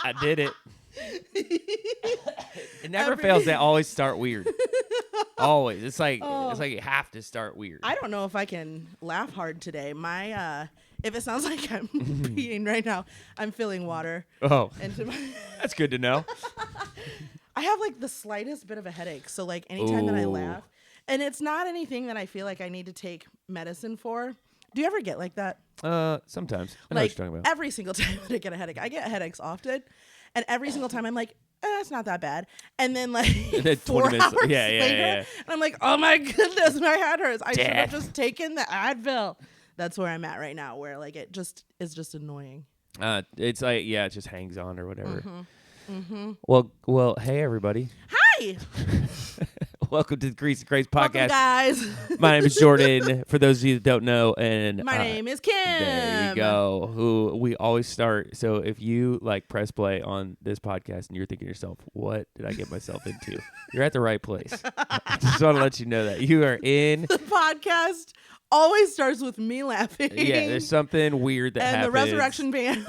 I did it. It never fails. They always start weird. Always. It's like you have to start weird. I don't know if I can laugh hard today. My if it sounds like I'm peeing right now, I'm filling water. Oh, into my that's good to know. I have like the slightest bit of a headache. So like anytime that I laugh, and it's not anything that I feel like I need to take medicine for. Do you ever get like that? Sometimes. I like know what you're talking about. every single time that I get a headache, I get headaches often, and every single time I'm like, it's not that bad. And then like And then 4 20 minutes, hours yeah, later, yeah. and I'm like, oh my goodness, my head hurts. I should have Death. just taken the Advil. That's where I'm at right now, where like it just is just annoying. It's like, it just hangs on or whatever. Mm-hmm. Well, hey everybody. Hi, Welcome to the Grease and Grace welcome podcast. guys. My name is Jordan. For those of you that don't know, and My name is Kim. There you go. Who we always start. So if you like press play on this podcast and you're thinking to yourself, "What did I get myself into?" You're at the right place. I just want to let you know that you are in. The podcast always starts with me laughing. Yeah, there's something weird that and happens. the Resurrection Band.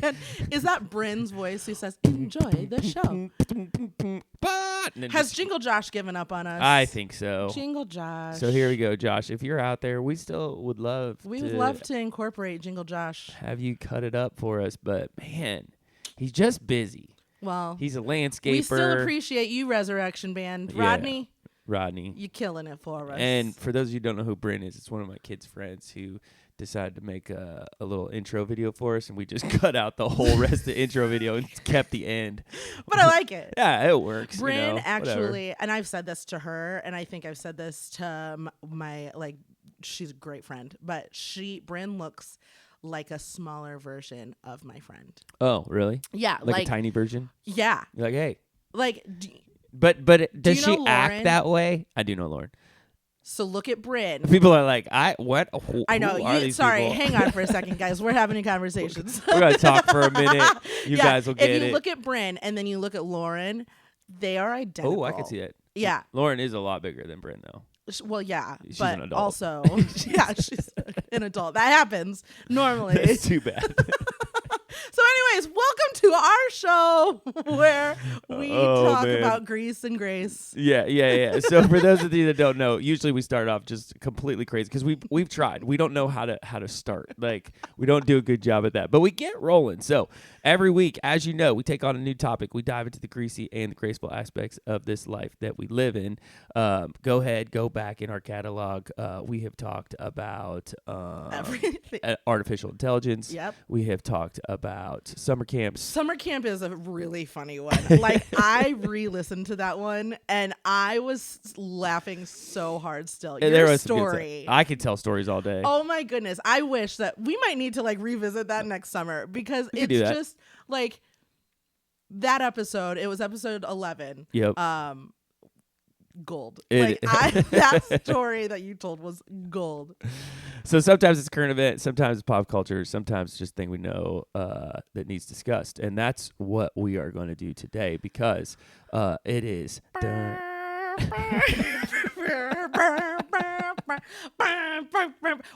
And is that Bryn's voice who says, "Enjoy the show"? Has Jingle Josh given up on us? I think so. Jingle Josh. So here we go, Josh. If you're out there, we still would love. We would love to incorporate Jingle Josh. Have you cut it up for us, but man, he's just busy. Well, He's a landscaper. we still appreciate you, Resurrection Band. Yeah. Rodney, Rodney. you killing it for us. And for those of you who don't know who Bryn is, it's one of my kids' friends who decided to make a little intro video for us, and we just cut out the whole rest of the intro video and kept the end. But I like it. Yeah, it works. Bryn actually, actually, and I've said this to her, and I think I've said this to my she's a great friend, but Bryn looks like a smaller version of my friend. Oh, really? Yeah, like a tiny version? Yeah. You're like, hey. Like, But does you she know act Lauren? that way? I do know Lauren. So look at Bryn. People are like, what? I know. Who are these Sorry, people? hang on for a second, guys. We're having a conversation. We're going to talk for a minute. You Yeah, guys will get it. If you look at Bryn and then you look at Lauren, they are identical. Oh, I can see it. Yeah. Lauren is a lot bigger than Bryn, though. Well, yeah, She's but an adult. also, yeah, she's an adult. That happens normally. It's too bad. So anyways, welcome to our show where we talk man. about Grease and Grace. Yeah. So for those of you that don't know, usually we start off just completely crazy because we've tried. We don't know how to start. Like, we don't do a good job at that, but we get rolling. So every week, as you know, we take on a new topic. We dive into the greasy and the graceful aspects of this life that we live in. Go back in our catalog. We have talked about Everything. artificial intelligence. Yep. We have talked about summer camps. Summer camp is a really funny one. Like, I re-listened to that one and I was laughing so hard still. And Your was some good story. stuff. I could tell stories all day. Oh my goodness. I wish that we might need to revisit that next summer because We could do it's that. just like that episode. It was episode 11. Yep. Gold. It- That story that you told was gold. So sometimes it's current event, sometimes it's pop culture, sometimes it's just a thing we know that needs discussed. And that's what we are going to do today because it is...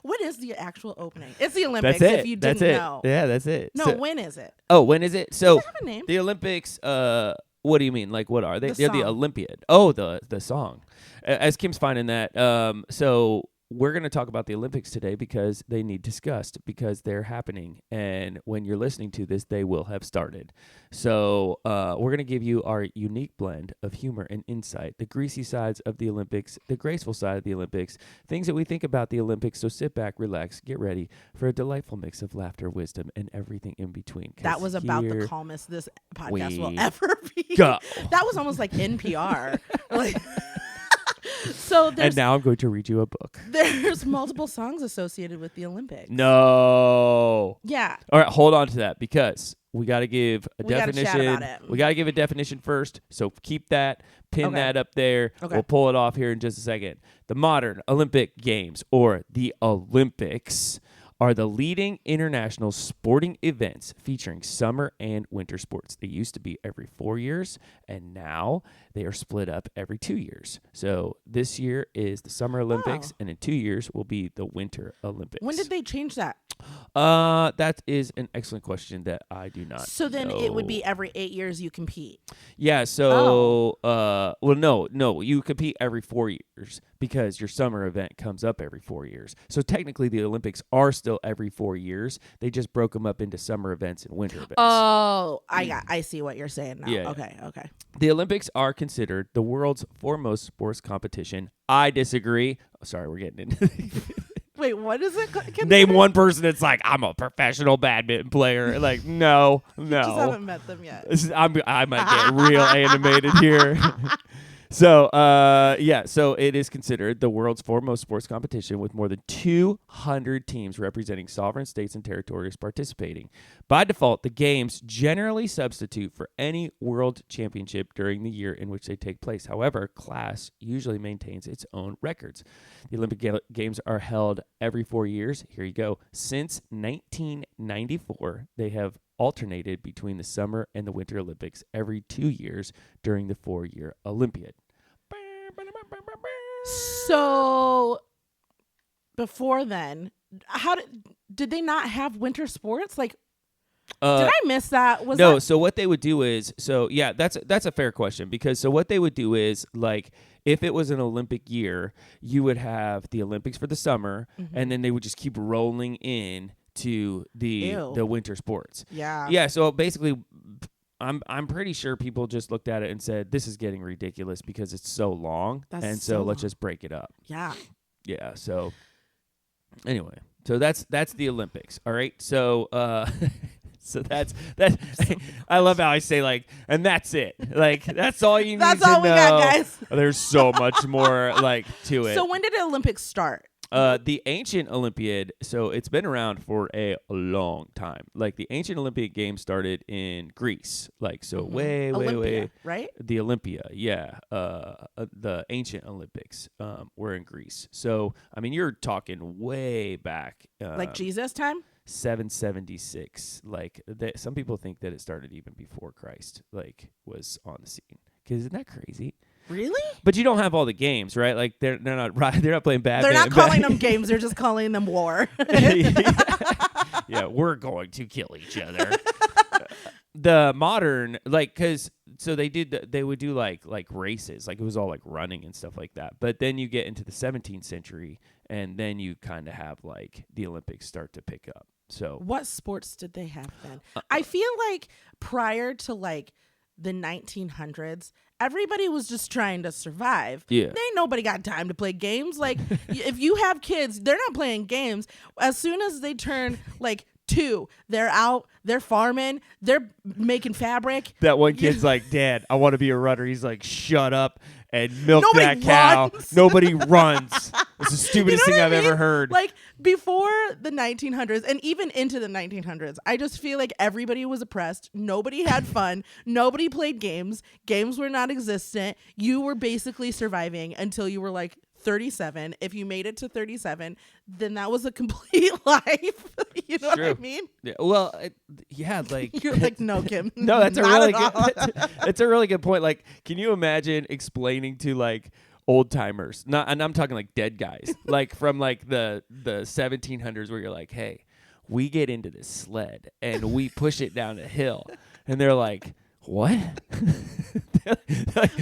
What is the actual opening? It's the Olympics. That's it. If you didn't know. Yeah, that's it. No, So- when is it? oh, when is it? So Does it have a name? the Olympics, what do you mean? Like, what are they? The They're the song. Olympiad. Oh, the song. As Kim's finding that. So we're going to talk about the Olympics today because they need discussed because they're happening. And when you're listening to this, they will have started. So we're going to give you our unique blend of humor and insight, the greasy sides of the Olympics, the graceful side of the Olympics, things that we think about the Olympics. So sit back, relax, get ready for a delightful mix of laughter, wisdom, and everything in between. 'Cause That was about the here calmest this podcast we will ever be. go. That was almost like NPR. So And now I'm going to read you a book. there's multiple songs associated with the Olympics. No. Yeah. All right, hold on to that because we got to give a We gotta chat definition. about it. We got to give a definition first. So keep that, pin Okay. that up there. Okay. We'll pull it off here in just a second. The modern Olympic Games, or the Olympics, are the leading international sporting events featuring summer and winter sports. They used to be every 4 years, and now they are split up every 2 years. So this year is the Summer Olympics, and in 2 years will be the Winter Olympics. When did they change that? That is an excellent question that I do not So then know. it would be every 8 years you compete. Yeah, so well no, you compete every 4 years because your summer event comes up every 4 years. So technically the Olympics are still every 4 years. They just broke them up into summer events and winter events. Oh, I see what you're saying now. Yeah. Okay. The Olympics are considered the world's foremost sports competition. I disagree. Oh, sorry, we're getting into Wait, what is it? Name one person that's like, I'm a professional badminton player. Like, no. Just haven't met them yet. I might get real animated here. So, so it is considered the world's foremost sports competition with more than 200 teams representing sovereign states and territories participating. By default, the games generally substitute for any world championship during the year in which they take place. However, class usually maintains its own records. The Olympic Games are held every 4 years. Here you go. Since 1994, they have alternated between the Summer and the Winter Olympics every 2 years during the 4-year Olympiad. So before then, how did they not have winter sports? Like, did I miss that? No. So what they would do is, that's a fair question because so what they would do is like if it was an Olympic year, you would have the Olympics for the summer, and then they would just keep rolling in to the winter sports. Yeah. Yeah. So basically, I'm pretty sure people just looked at it and said, "This is getting ridiculous because it's so long, so let's just break it up." Yeah. Yeah. So anyway, so that's the Olympics. All right. So so that's I love how I say like, and that's it. Like that's all you need to know. That's all we got, guys. There's so much more like to it. So when did the Olympics start? The ancient Olympiad, so it's been around for a long time. Like the ancient Olympic Games started in Greece, like so way, Olympia, right? The Olympia, yeah. The ancient Olympics were in Greece. So I mean, you're talking way back, like Jesus time. 776. Like some people think that it started even before Christ, like was on the scene. Because isn't that crazy? Really? But you don't have all the games, right? Like they're not playing badminton. They're not calling them games. They're just calling them war. Yeah, we're going to kill each other. The modern, they would do like races, like it was all like running and stuff like that. But then you get into the 17th century, and then you kind of have like the Olympics start to pick up. So what sports did they have then? I feel like prior to like the 1900s, everybody was just trying to survive. Yeah. Ain't nobody got time to play games. Like if you have kids, they're not playing games. As soon as they turn like 2, they're out, they're farming, they're making fabric. That one kid's like, "Dad, I want to be a runner." He's like, "Shut up and milk Nobody that cow." runs. Nobody runs. It's the stupidest thing I've ever heard. Like before the 1900s and even into the 1900s, I just feel like everybody was oppressed. Nobody had fun. Nobody played games. Games were not existent. You were basically surviving until you were like 37. If you made it to 37, then that was a complete life. You know what I mean? Yeah, well, like you're like, no, Kim. No, that's a really good. It's a really good point. Like, can you imagine explaining to like old timers? And I'm talking like dead guys, like from like the 1700s, where you're like, "Hey, we get into this sled and we push it down a hill," and they're like, "What? like,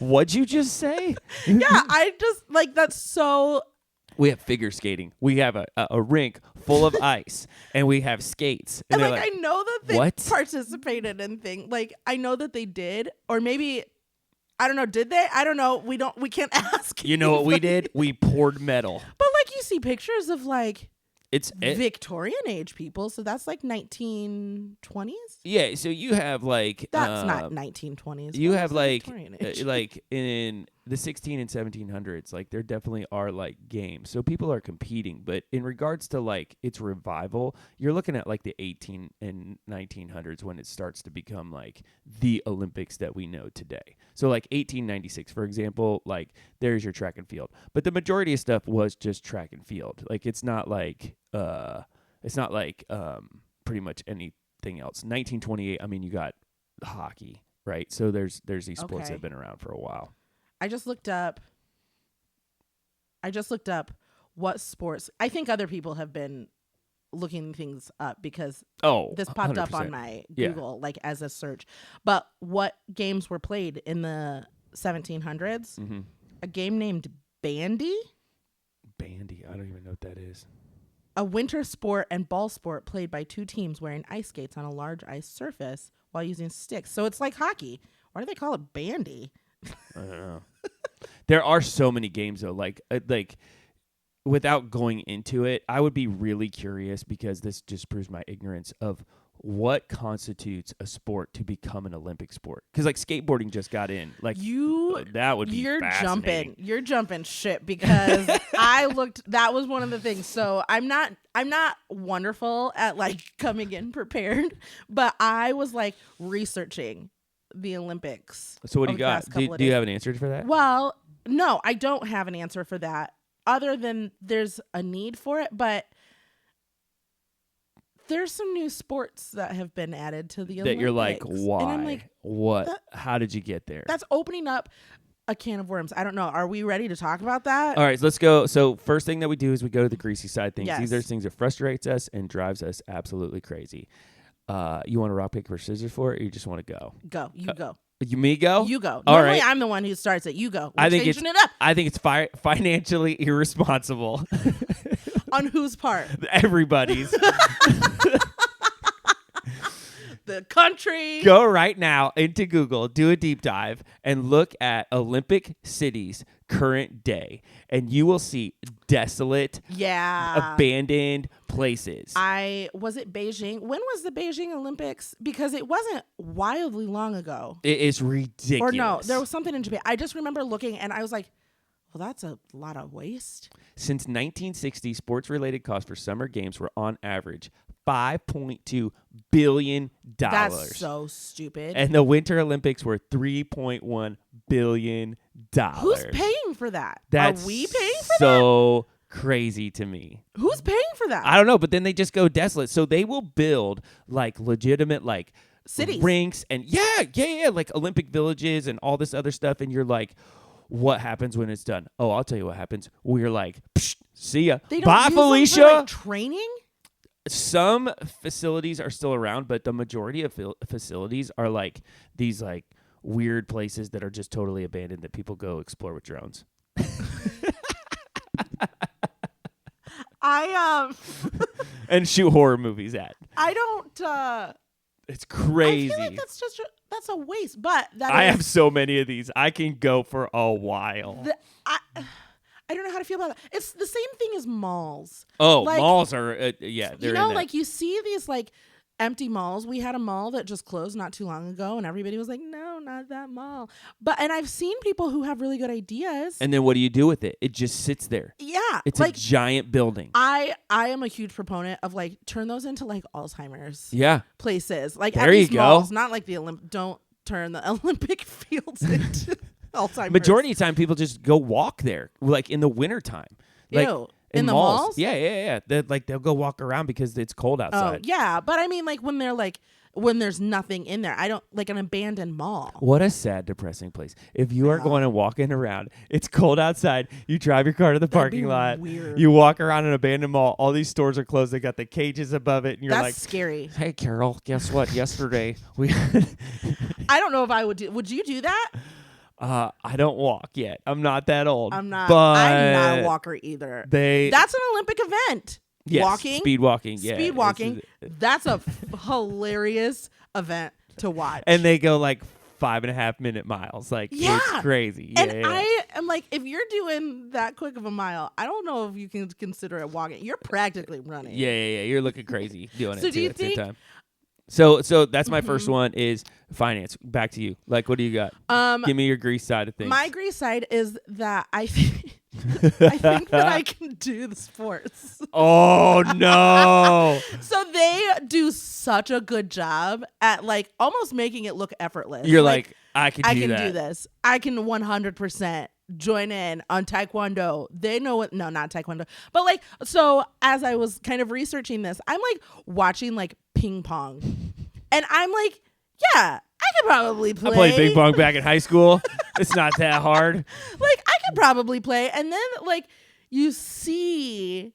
what'd you just say?" Yeah, I just like that's so. We have figure skating. We have a rink full of ice, and we have skates. And like I know that they participated in things. Like I know that they did, or maybe I don't know. Did they? I don't know. We can't ask. You know what we did? We poured metal. But like you see pictures of like Victorian age people, so that's like 1920s. Yeah, so you have like that's not 1920s. You have like like in the 16 and 1700s, like there definitely are like games, so people are competing. But in regards to like its revival, you're looking at like the 18 and 1900s when it starts to become like the Olympics that we know today. So like 1896, for example, like there's your track and field, but the majority of stuff was just track and field. Like it's not like pretty much anything else. 1928, I mean, you got hockey, right? So there's these sports that have been around for a while. I just looked up what sports. I think other people have been looking things up because Oh, this popped up 100%. on my Yeah. Google like as a search. But what games were played in the 1700s? Mm-hmm. A game named bandy, Bandy. I don't even know what that is. a winter sport and ball sport played by two teams wearing ice skates on a large ice surface while using sticks. So it's like hockey. Why do they call it bandy? I don't know. There are so many games though. Like without going into it, I would be really curious because this just proves my ignorance of what constitutes a sport to become an Olympic sport. Because like skateboarding just got in. Like that would be fascinating. You're jumping shit because I looked. That was one of the things. So I'm not wonderful at like coming in prepared, but I was like researching the Olympics. So what do over you the got? past couple of Do you days. have an answer for that? Well, no, I don't have an answer for that other than there's a need for it, but there's some new sports that have been added to the Olympics. That you're like, why? And I'm like, what? How did you get there? that's opening up a can of worms. I don't know. Are we ready to talk about that? All right, so let's go. So first thing that we do is we go to the greasy side things. Yes. These are things that frustrates us and drives us absolutely crazy. You want to rock, paper, scissors for it, or you just want to go? Go. You go. Me go? You go. All Normally, right. I'm the one who starts it. You go. We're I think changing it up. I think it's financially irresponsible. On whose part? Everybody's. The country. Go right now into Google, do a deep dive, and look at Olympic cities current day, and you will see desolate, Yeah. abandoned places. Was it Beijing? When was the Beijing Olympics? Because it wasn't wildly long ago. It is ridiculous. Or no, there was something in Japan. I just remember looking and I was like, well, that's a lot of waste. Since 1960, sports-related costs for summer games were on average $5.2 billion. That's so stupid. And the Winter Olympics were $3.1 billion. Who's paying for that? That's Are we paying for so crazy to me. that? Who's paying for that? I don't know, but then they just go desolate. So they will build like legitimate like Cities. rinks and yeah, like Olympic villages and all this other stuff. And you're like, what happens when it's done? Oh, I'll tell you what happens. We're like, psh, see ya. They don't Bye, use them Felicia. for, like, training? Some facilities are still around, but the majority of facilities are like these like weird places that are just totally abandoned that people go explore with drones. And shoot horror movies at. I don't It's crazy. I feel like that's just that's a waste, but that I is have so many of these. I can go for a while. I don't know how to feel about that. It's the same thing as malls. Oh, like, malls are they're You in know, that. like you see these like empty malls. We had a mall that just closed not too long ago, and everybody was like, "No, not that mall." And I've seen people who have really good ideas. And then what do you do with it? It just sits there. Yeah, It's like a giant building. I am a huge proponent of like turn those into like Alzheimer's Yeah. places. Like There at you these go. malls, not like the Don't turn the Olympic fields into Alzheimer's. Majority of the time, people just go walk there, like in the wintertime. Like, Ew. In the malls? Yeah. They'll go walk around because it's cold outside. Oh yeah, but I mean like when there's nothing in there. I don't like an abandoned mall. What a sad, depressing place. If you are going and walking around, it's cold outside, you drive your car to the That'd be parking lot, weird. you walk around an abandoned mall, all these stores are closed, they got the cages above it, and you're That's like, scary. hey, Carol, guess what? Yesterday, we... I don't know if I would do. Would you do that? I don't walk yet. I'm not that old. I'm not. But I'm not a walker either. That's an Olympic event. Yes, walking, speed walking, yeah. speed walking. That's a hilarious event to watch. And they go like 5.5 minute miles. Like, Yeah. it's crazy. And Yeah. I am like, if you're doing that quick of a mile, I don't know if you can consider it walking. You're practically running. Yeah. You're looking crazy doing So it do too you at the same think- time. So that's my first one is finance. Back to you. Like, what do you got? Give me your grease side of things. My grease side is that I think that I can do the sports. Oh no. So they do such a good job at like almost making it look effortless. You're like, I can do do that. this. I can 100% join in on Taekwondo. They know what, no, not Taekwondo. But like, so as I was kind of researching this, I'm like watching like ping pong. And I'm like, yeah, I could probably play. I played ping pong back in high school. It's not that hard. Like I could probably play. And then like you see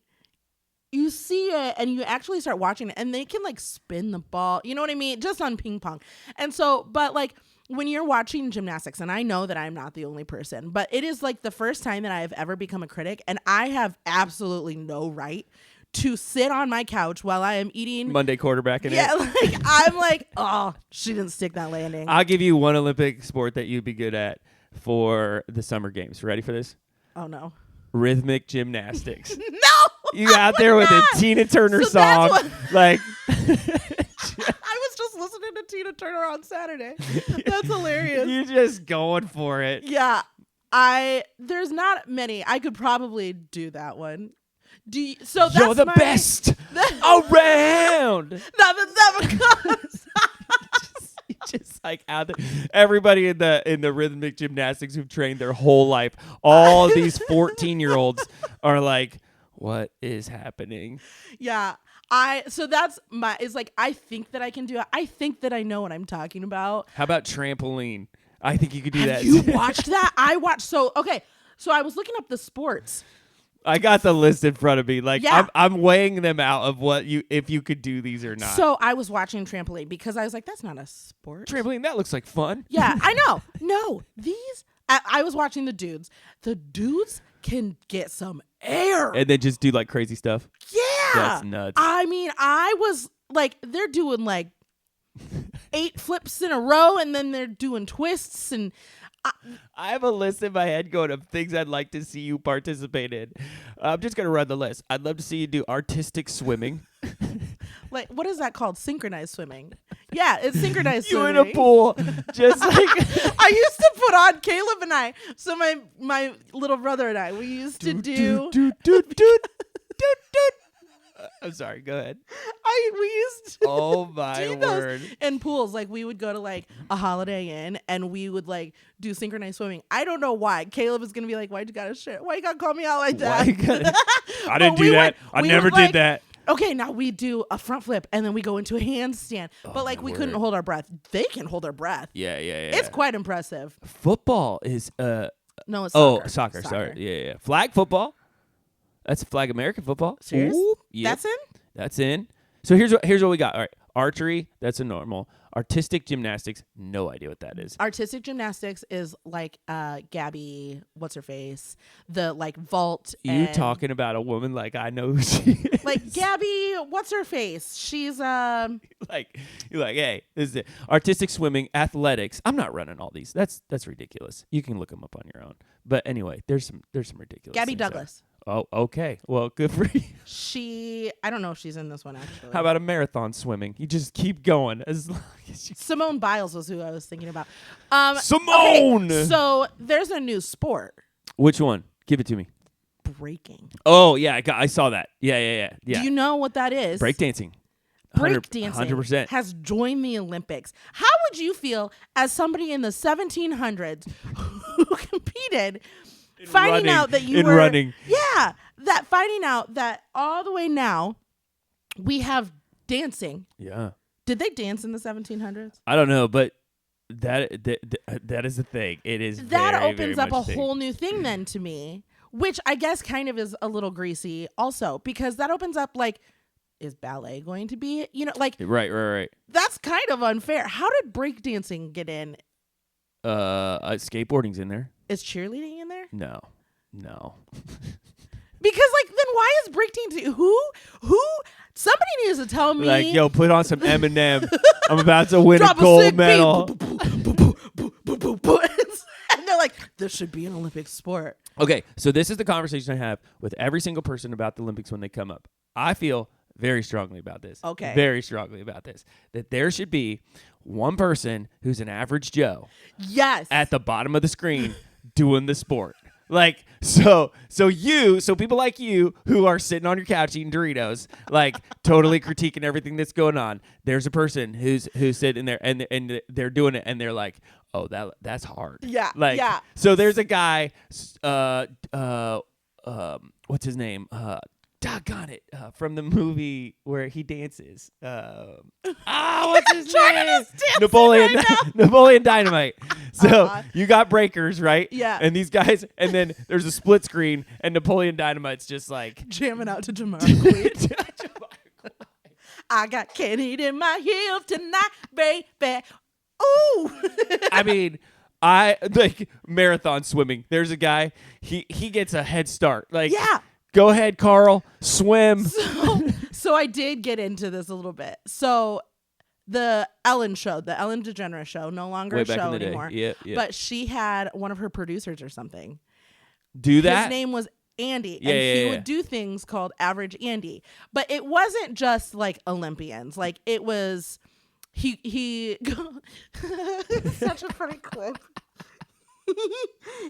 you see it and you actually start watching it, and they can like spin the ball. You know what I mean? Just on ping pong. And so, but like when you're watching gymnastics, and I know that I'm not the only person, but it is like the first time that I have ever become a critic, and I have absolutely no right to sit on my couch while I am eating Monday quarterbacking it. Yeah, like I'm like, oh, she didn't stick that landing. I'll give you one Olympic sport that you'd be good at for the summer games. Ready for this? Oh no. Rhythmic gymnastics. No. You out there with a Tina Turner song. Like I was just listening to Tina Turner on Saturday. That's hilarious. You're just going for it. Yeah. There's not many. I could probably do that one. So that's You're the best around. Nothing ever comes. Just like out there. Everybody in the rhythmic gymnastics who've trained their whole life, all of these 14-year-olds are like, what is happening? Yeah. So that's it's like, I think that I can do it. I think that I know what I'm talking about. How about trampoline? I think you could do that. Have you watched that? I watched. So I was looking up the sports. I got the list in front of me. Like, yeah. I'm weighing them out of if you could do these or not. So I was watching trampoline because I was like, that's not a sport. Trampoline, that looks like fun. Yeah, I know. No, I was watching the dudes. The dudes can get some air. And then just do like crazy stuff. Yeah. That's nuts. I mean, I was like, they're doing like 8 flips in a row, and then they're doing twists, and I have a list in my head going of things I'd like to see you participate in. I'm just going to run the list. I'd love to see you do artistic swimming. Like, what is that called? Synchronized swimming. Yeah, it's synchronized you swimming. in a pool. Just like. I used to put on Caleb and I. So my little brother and I, we used to do. I'm sorry. Go ahead. We used to. Oh my word! In pools, like we would go to like a Holiday Inn, and we would like do synchronized swimming. I don't know why. Caleb is gonna be like, "Why you gotta share? Why you gotta call me out like that?" I didn't do that. I never did that. Okay, now we do a front flip, and then we go into a handstand. But like we couldn't hold our breath. They can hold their breath. Yeah. It's quite impressive. Football is No, it's soccer. Soccer. Sorry. Yeah. Flag football. That's flag American football. Serious? Yep. That's in? That's in. So here's what we got. All right. Archery, that's a normal. Artistic gymnastics, no idea what that is. Artistic gymnastics is like Gabby, what's her face? The like vault. You talking about a woman like I know who she is. Like Gabby, what's her face? She's like you're like, hey, this is it. Artistic swimming, athletics. I'm not running all these. That's ridiculous. You can look them up on your own. But anyway, there's some ridiculous. Gabby Douglas. Oh, okay. Well, good for you. I don't know if she's in this one actually. How about a marathon swimming? You just keep going as long as you. Simone Biles was who I was thinking about. Simone. Okay, so there's a new sport. Which one? Give it to me. Breaking. Oh yeah, I saw that. Yeah. Do you know what that is? Breakdancing. Breakdancing 100% has joined the Olympics. How would you feel as somebody in the 1700s who competed? Finding out that you were running. Yeah, that finding out that all the way now we have dancing. Yeah. Did they dance in the 1700s? I don't know, but that is the thing. It is that very, opens very up a much whole new thing then to me, which I guess kind of is a little greasy also, because that opens up like, is ballet going to be, like right. That's kind of unfair. How did breakdancing get in? Skateboarding's in there. Is cheerleading in there? No. Because then why is breakdancing? Who? Somebody needs to tell me. Like, yo, put on some Eminem. I'm about to win a Drop gold medal. And they're like, this should be an Olympic sport. Okay, so this is the conversation I have with every single person about the Olympics when they come up. I feel very strongly about this. Okay. Very strongly about this. That there should be one person who's an average Joe. Yes. At the bottom of the screen doing the sport. Like, so people like you who are sitting on your couch eating Doritos, like totally critiquing everything that's going on. There's a person who's sitting there and they're doing it and they're like, oh, that's hard. Yeah. Like, yeah. So there's a guy, what's his name? Doggone it, from the movie where he dances. What's his name? Napoleon Dynamite. So you got breakers, right? Yeah. And these guys, and then there's a split screen, and Napoleon Dynamite's just like jamming out to Jamiroquai. I got candy in my heels tonight, baby. Ooh. I mean, I like marathon swimming. There's a guy, he gets a head start. Like, yeah. Go ahead, Carl, swim. So I did get into this a little bit. So the Ellen show, the Ellen DeGeneres show, no longer a show anymore. Yeah. But she had one of her producers or something. Do that? His name was Andy, Yeah, and he yeah. would do things called Average Andy. But it wasn't just like Olympians. Like it was he such a funny clip.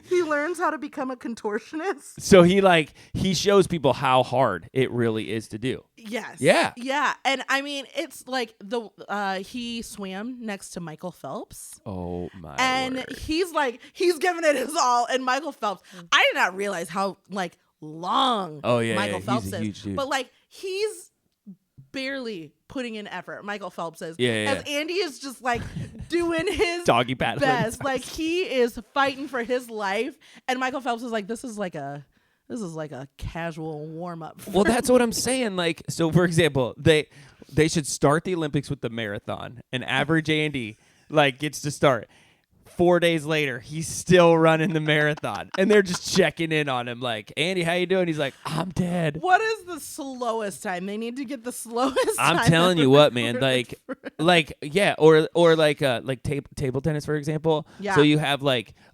He learns how to become a contortionist. So he shows people how hard it really is to do. Yes. Yeah. Yeah. And I mean, it's like he swam next to Michael Phelps. Oh my And word. he's giving it his all. And Michael Phelps, I did not realize how long Michael Phelps he's a is. huge dude. But he's barely putting in effort. Michael Phelps is. Yeah. As Andy is just doing his doggy paddling best. He is fighting for his life. And Michael Phelps is this is like a casual warm up. Well, that's what I'm saying. So for example, they should start the Olympics with the marathon, and Average Andy gets to start. 4 days later, he's still running the marathon, and they're just checking in on him. Like, Andy, how you doing? He's like, I'm dead. What is the slowest time? They need to get the slowest. I'm telling you what, man. Table tennis, for example. Yeah. So you have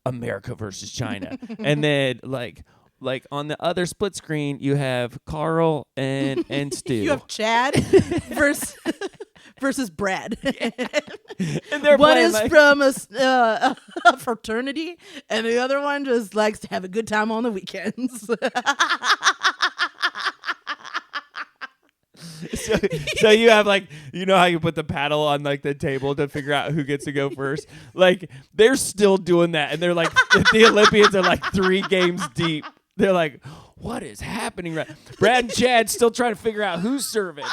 America versus China, and then on the other split screen, you have Carl and Stu. You have Chad versus Brad. And they're one playing, is from a fraternity, and the other one just likes to have a good time on the weekends. So you have how you put the paddle on the table to figure out who gets to go first. They're still doing that, and they're the Olympians are 3 games deep. They're like, what is happening? Brad and Chad still trying to figure out who's serving.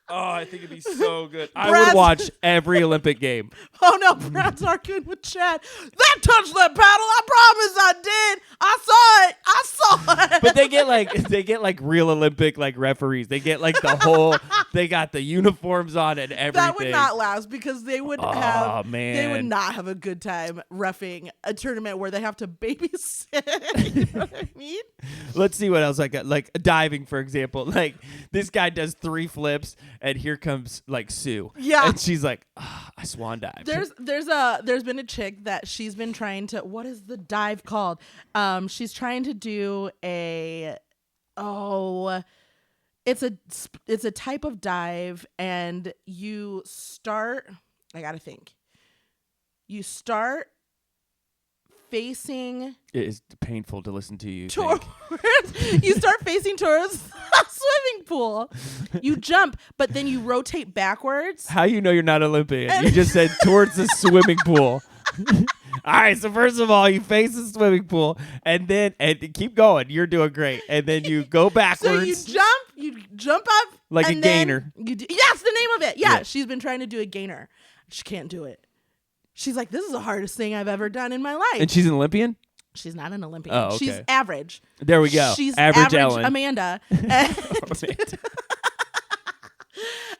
Oh, I think it'd be so good. I would watch every Olympic game. Oh no, Brad's arguing with Chad. That touched that paddle. I promise I did. I saw it. But they get real Olympic referees. They get the whole. They got the uniforms on and everything. That would not last because they would They would man. not have a good time reffing a tournament where they have to babysit. You know what I mean? Let's see what else I got. Diving, for example. This guy does 3 flips, and here comes Sue. Yeah. And she's like, I swan dive. There's been a chick that she's been trying to, what is the dive called? She's trying to do it's a type of dive, and you start facing It is painful to listen to you. towards you start facing towards a swimming pool. You jump, but then you rotate backwards. How you know you're not Olympian? You just said towards the swimming pool. All right, so first of all, you face the swimming pool, and keep going. You're doing great. And then you go backwards. So you jump up like and a then gainer. Yes, the name of it. Yeah, Yeah. she's been trying to do a gainer. She can't do it. She's like, this is the hardest thing I've ever done in my life. And she's an Olympian? She's not an Olympian. Oh, okay. She's average. There we go. She's average Ellen. Amanda.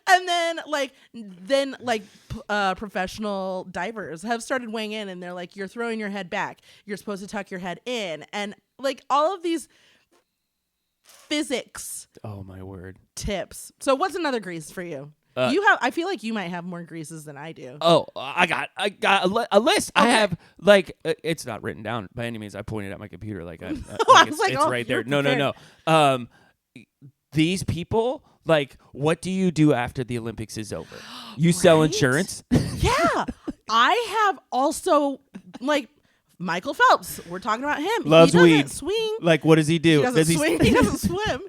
And then professional divers have started weighing in, and they're like, you're throwing your head back. You're supposed to tuck your head in. And all of these physics. Oh, my word. Tips. So what's another grease for you? I feel like you might have more greases than I do. Oh, I got a list. Okay. I have it's not written down by any means. I pointed at my computer it's right there. No. These people, what do you do after the Olympics is over? You sell insurance? Yeah. I have also Michael Phelps. We're talking about him. Loves he doesn't weed. swing. What does he do? He doesn't swing. He doesn't swim.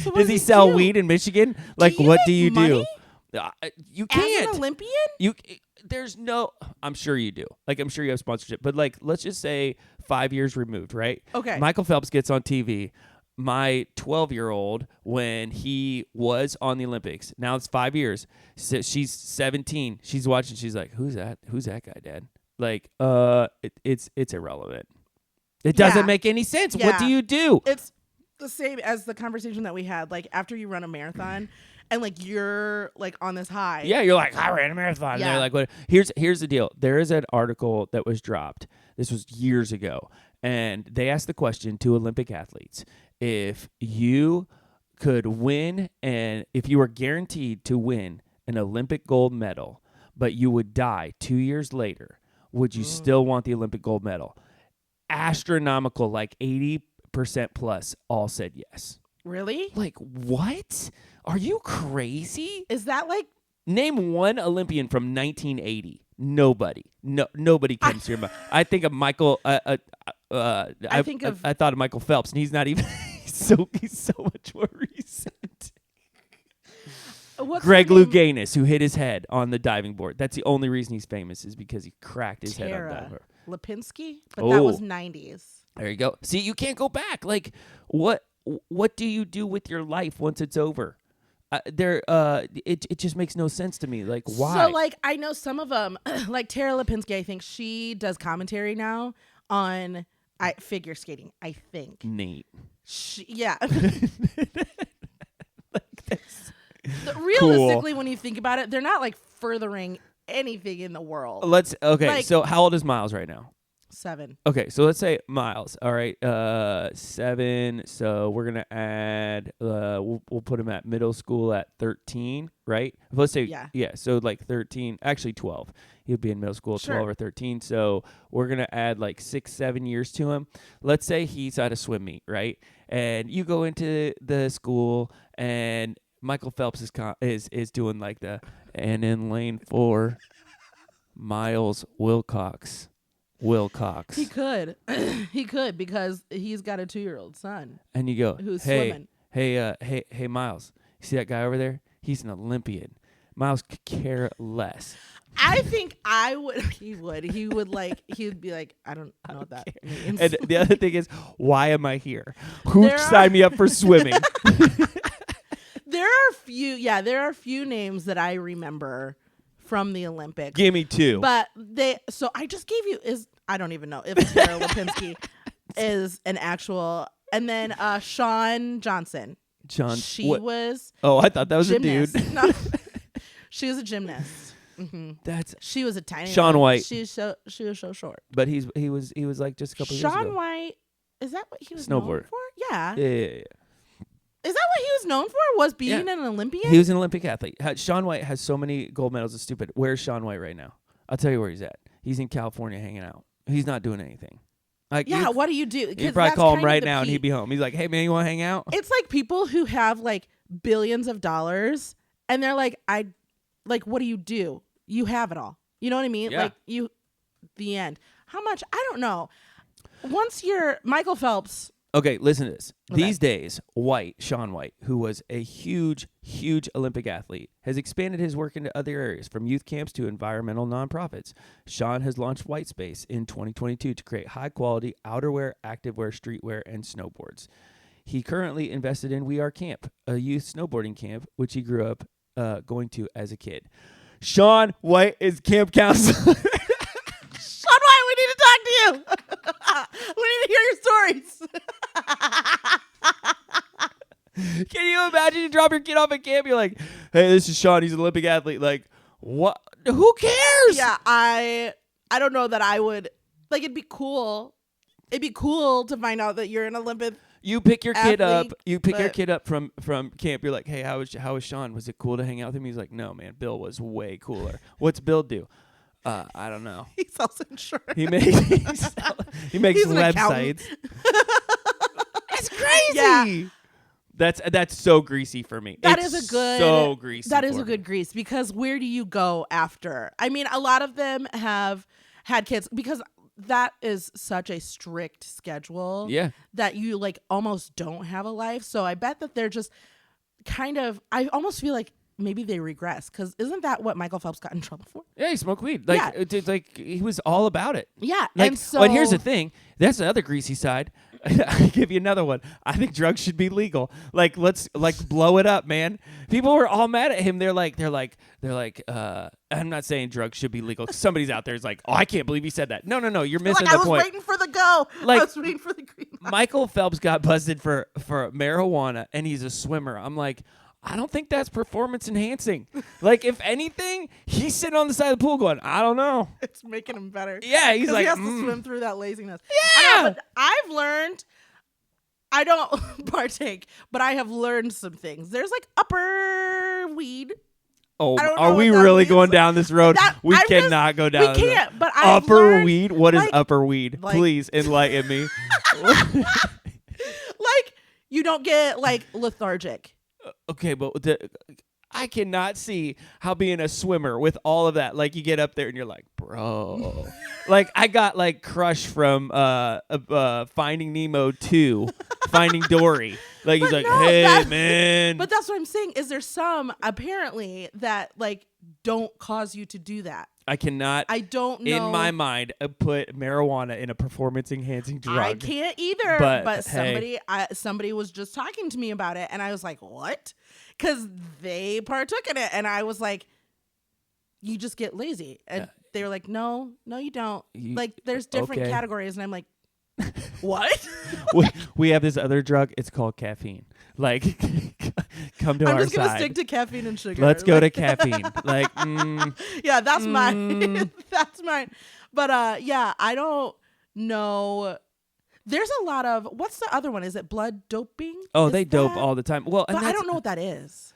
So does he sell weed in Michigan? What do you do? You can't. As an Olympian? There's no. I'm sure you do. I'm sure you have sponsorship. But let's just say 5 years removed, right? Okay. Michael Phelps gets on TV. My 12-year-old, when he was on the Olympics, now it's 5 years. So she's 17. She's watching. She's like, "Who's that? Who's that guy, Dad?" Like, it's irrelevant. It doesn't make any sense. Yeah. What do you do? It's the same as the conversation that we had. Like after you run a marathon, and like you're like on this high. Yeah, you're like, I ran a marathon. Yeah. And they're like, what? Here's the deal. There is an article that was dropped. This was years ago, and they asked the question to Olympic athletes: if you could win, and if you were guaranteed to win an Olympic gold medal, but you would die 2 years later, would you still want the Olympic gold medal? Astronomical, like 80% plus, all said yes. Really? Like, what? Are you crazy? Is that like Name one Olympian from 1980. Nobody. Nobody comes to your mind. I think of Michael. I thought of Michael Phelps, and he's not even. he's so much more recent. what's Greg her name? Louganis, who hit his head on the diving board. That's the only reason he's famous, is because he cracked his head on the diving board. Lipinski, but that was Oh. 90s. There you go. See, you can't go back. Like, what do you do with your life once it's over? It just makes no sense to me. Like, why? So like I know some of them, like Tara Lipinski. I think she does commentary now on figure skating. I think. Neat. Yeah. Like this. Realistically, when you think about it, they're not like furthering anything in the world. Okay. So how old is Miles right now? 7. Okay, so let's say Miles. All right, 7. So we're gonna add. We'll put him at middle school at 13, right? Let's say yeah. So like 13, actually 12. He'll be in middle school at 12 or 13. So we're gonna add like 6-7 years to him. Let's say he's at a swim meet, right? And you go into the school, and Michael Phelps is doing like the and in lane 4, Miles Wilcox. He could. He could, because he's got a 2-year-old son. And you go, who's hey, swimming. hey, Miles, you see that guy over there? He's an Olympian. Miles could care less. I think I would. He would. He would like. He would be like, I don't know what that means. And the other thing is, why am I here? Who signed me up for swimming? There are few names that I remember from the Olympics. Give me 2. But so I just gave you I don't even know if Tara Lipinski is an actual. And then Shawn Johnson. She was. Oh, I thought that was gymnast. a dude. No, she was a gymnast. Mm-hmm. She was a tiny. Shaun White. She was so short. But he was like just a couple years ago. Shaun White, is that what he was known for? Yeah. Yeah. Is that what he was known for? Was being an Olympian? He was an Olympic athlete. Shaun White has so many gold medals. It's stupid. Where's Shaun White right now? I'll tell you where he's at. He's in California hanging out. He's not doing anything. Like, what do you do? You'd probably call him right now and he'd be home. He's like, hey, man, you want to hang out? It's like people who have like billions of dollars, and they're like, what do you do? You have it all. You know what I mean? Yeah. Like the end. How much? I don't know. Once you're Michael Phelps. Okay, listen to this. Okay. These days, Shaun White, who was a huge, huge Olympic athlete, has expanded his work into other areas, from youth camps to environmental nonprofits. Shaun has launched White Space in 2022 to create high-quality outerwear, activewear, streetwear, and snowboards. He currently invested in We Are Camp, a youth snowboarding camp, which he grew up going to as a kid. Shaun White is camp counselor. Shaun White, we need to talk to you. We need to hear your stories. Can you imagine you drop your kid off at camp? You're like, hey, this is Shaun. He's an Olympic athlete. Like, what? Who cares? Yeah, I don't know that I would. Like, it'd be cool. It'd be cool to find out that you're an Olympic. You pick your athlete, kid up. You pick your kid up from camp. You're like, hey, how was Shaun? Was it cool to hang out with him? He's like, no, man. Bill was way cooler. What's Bill do? I don't know. He sells insurance. He makes websites. That's crazy. Yeah. That's so greasy for me. That is a good so greasy. That is a good grease, because where do you go after? I mean, a lot of them have had kids, because that is such a strict schedule. Yeah. That you like almost don't have a life. So I bet that they're just kind of. I almost feel like maybe they regress, because isn't that what Michael Phelps got in trouble for? Yeah, he smoked weed. Like, it's like he was all about it. Yeah, like, and so. And here's the thing. That's the other greasy side. I give you another one. I think drugs should be legal. Like, let's blow it up, man. People were all mad at him. They're like, I'm not saying drugs should be legal. Somebody's out there is like, oh, I can't believe he said that. No, you're missing the I was point. waiting for the go. Like, I was waiting for the green light. Michael Phelps got busted for marijuana, and he's a swimmer. I'm like, I don't think that's performance enhancing. Like, if anything, he's sitting on the side of the pool going, I don't know. It's making him better. Yeah, he's like, he has to swim through that laziness. Yeah. But I've learned, I don't partake, but I have learned some things. There's like upper weed. Oh, I don't know are what we that really means. going down this road? We I'm cannot go down We this road. can't, but I've Upper learned, weed? What is like- upper weed? like- Please enlighten me. like, you don't get like lethargic. Okay, but I cannot see how being a swimmer with all of that, like you get up there and you're like, bro. Like I got like Crush from Finding Nemo 2, Finding Dory. Like he's But like, no, hey, that's- man. But that's what I'm saying is there's some apparently that like don't cause you to do that. I cannot, I don't know. in my mind, put marijuana in a performance-enhancing drug. I can't either. But, somebody was just talking to me about it, and I was like, "What?" Because they partook in it, and I was like, "You just get lazy." And they were like, "No, you don't." Like, there's different okay. categories, and I'm like, "What?" we have this other drug. It's called caffeine. Like, come to I'm our just gonna side. stick to caffeine and sugar. Let's go to Like- caffeine. Like, Yeah, that's mine. That's mine. But yeah, I don't know. There's a lot of what's the other one? Is it blood doping? oh, Is they dope that- all the time. Well, and But I that's- don't know what that is.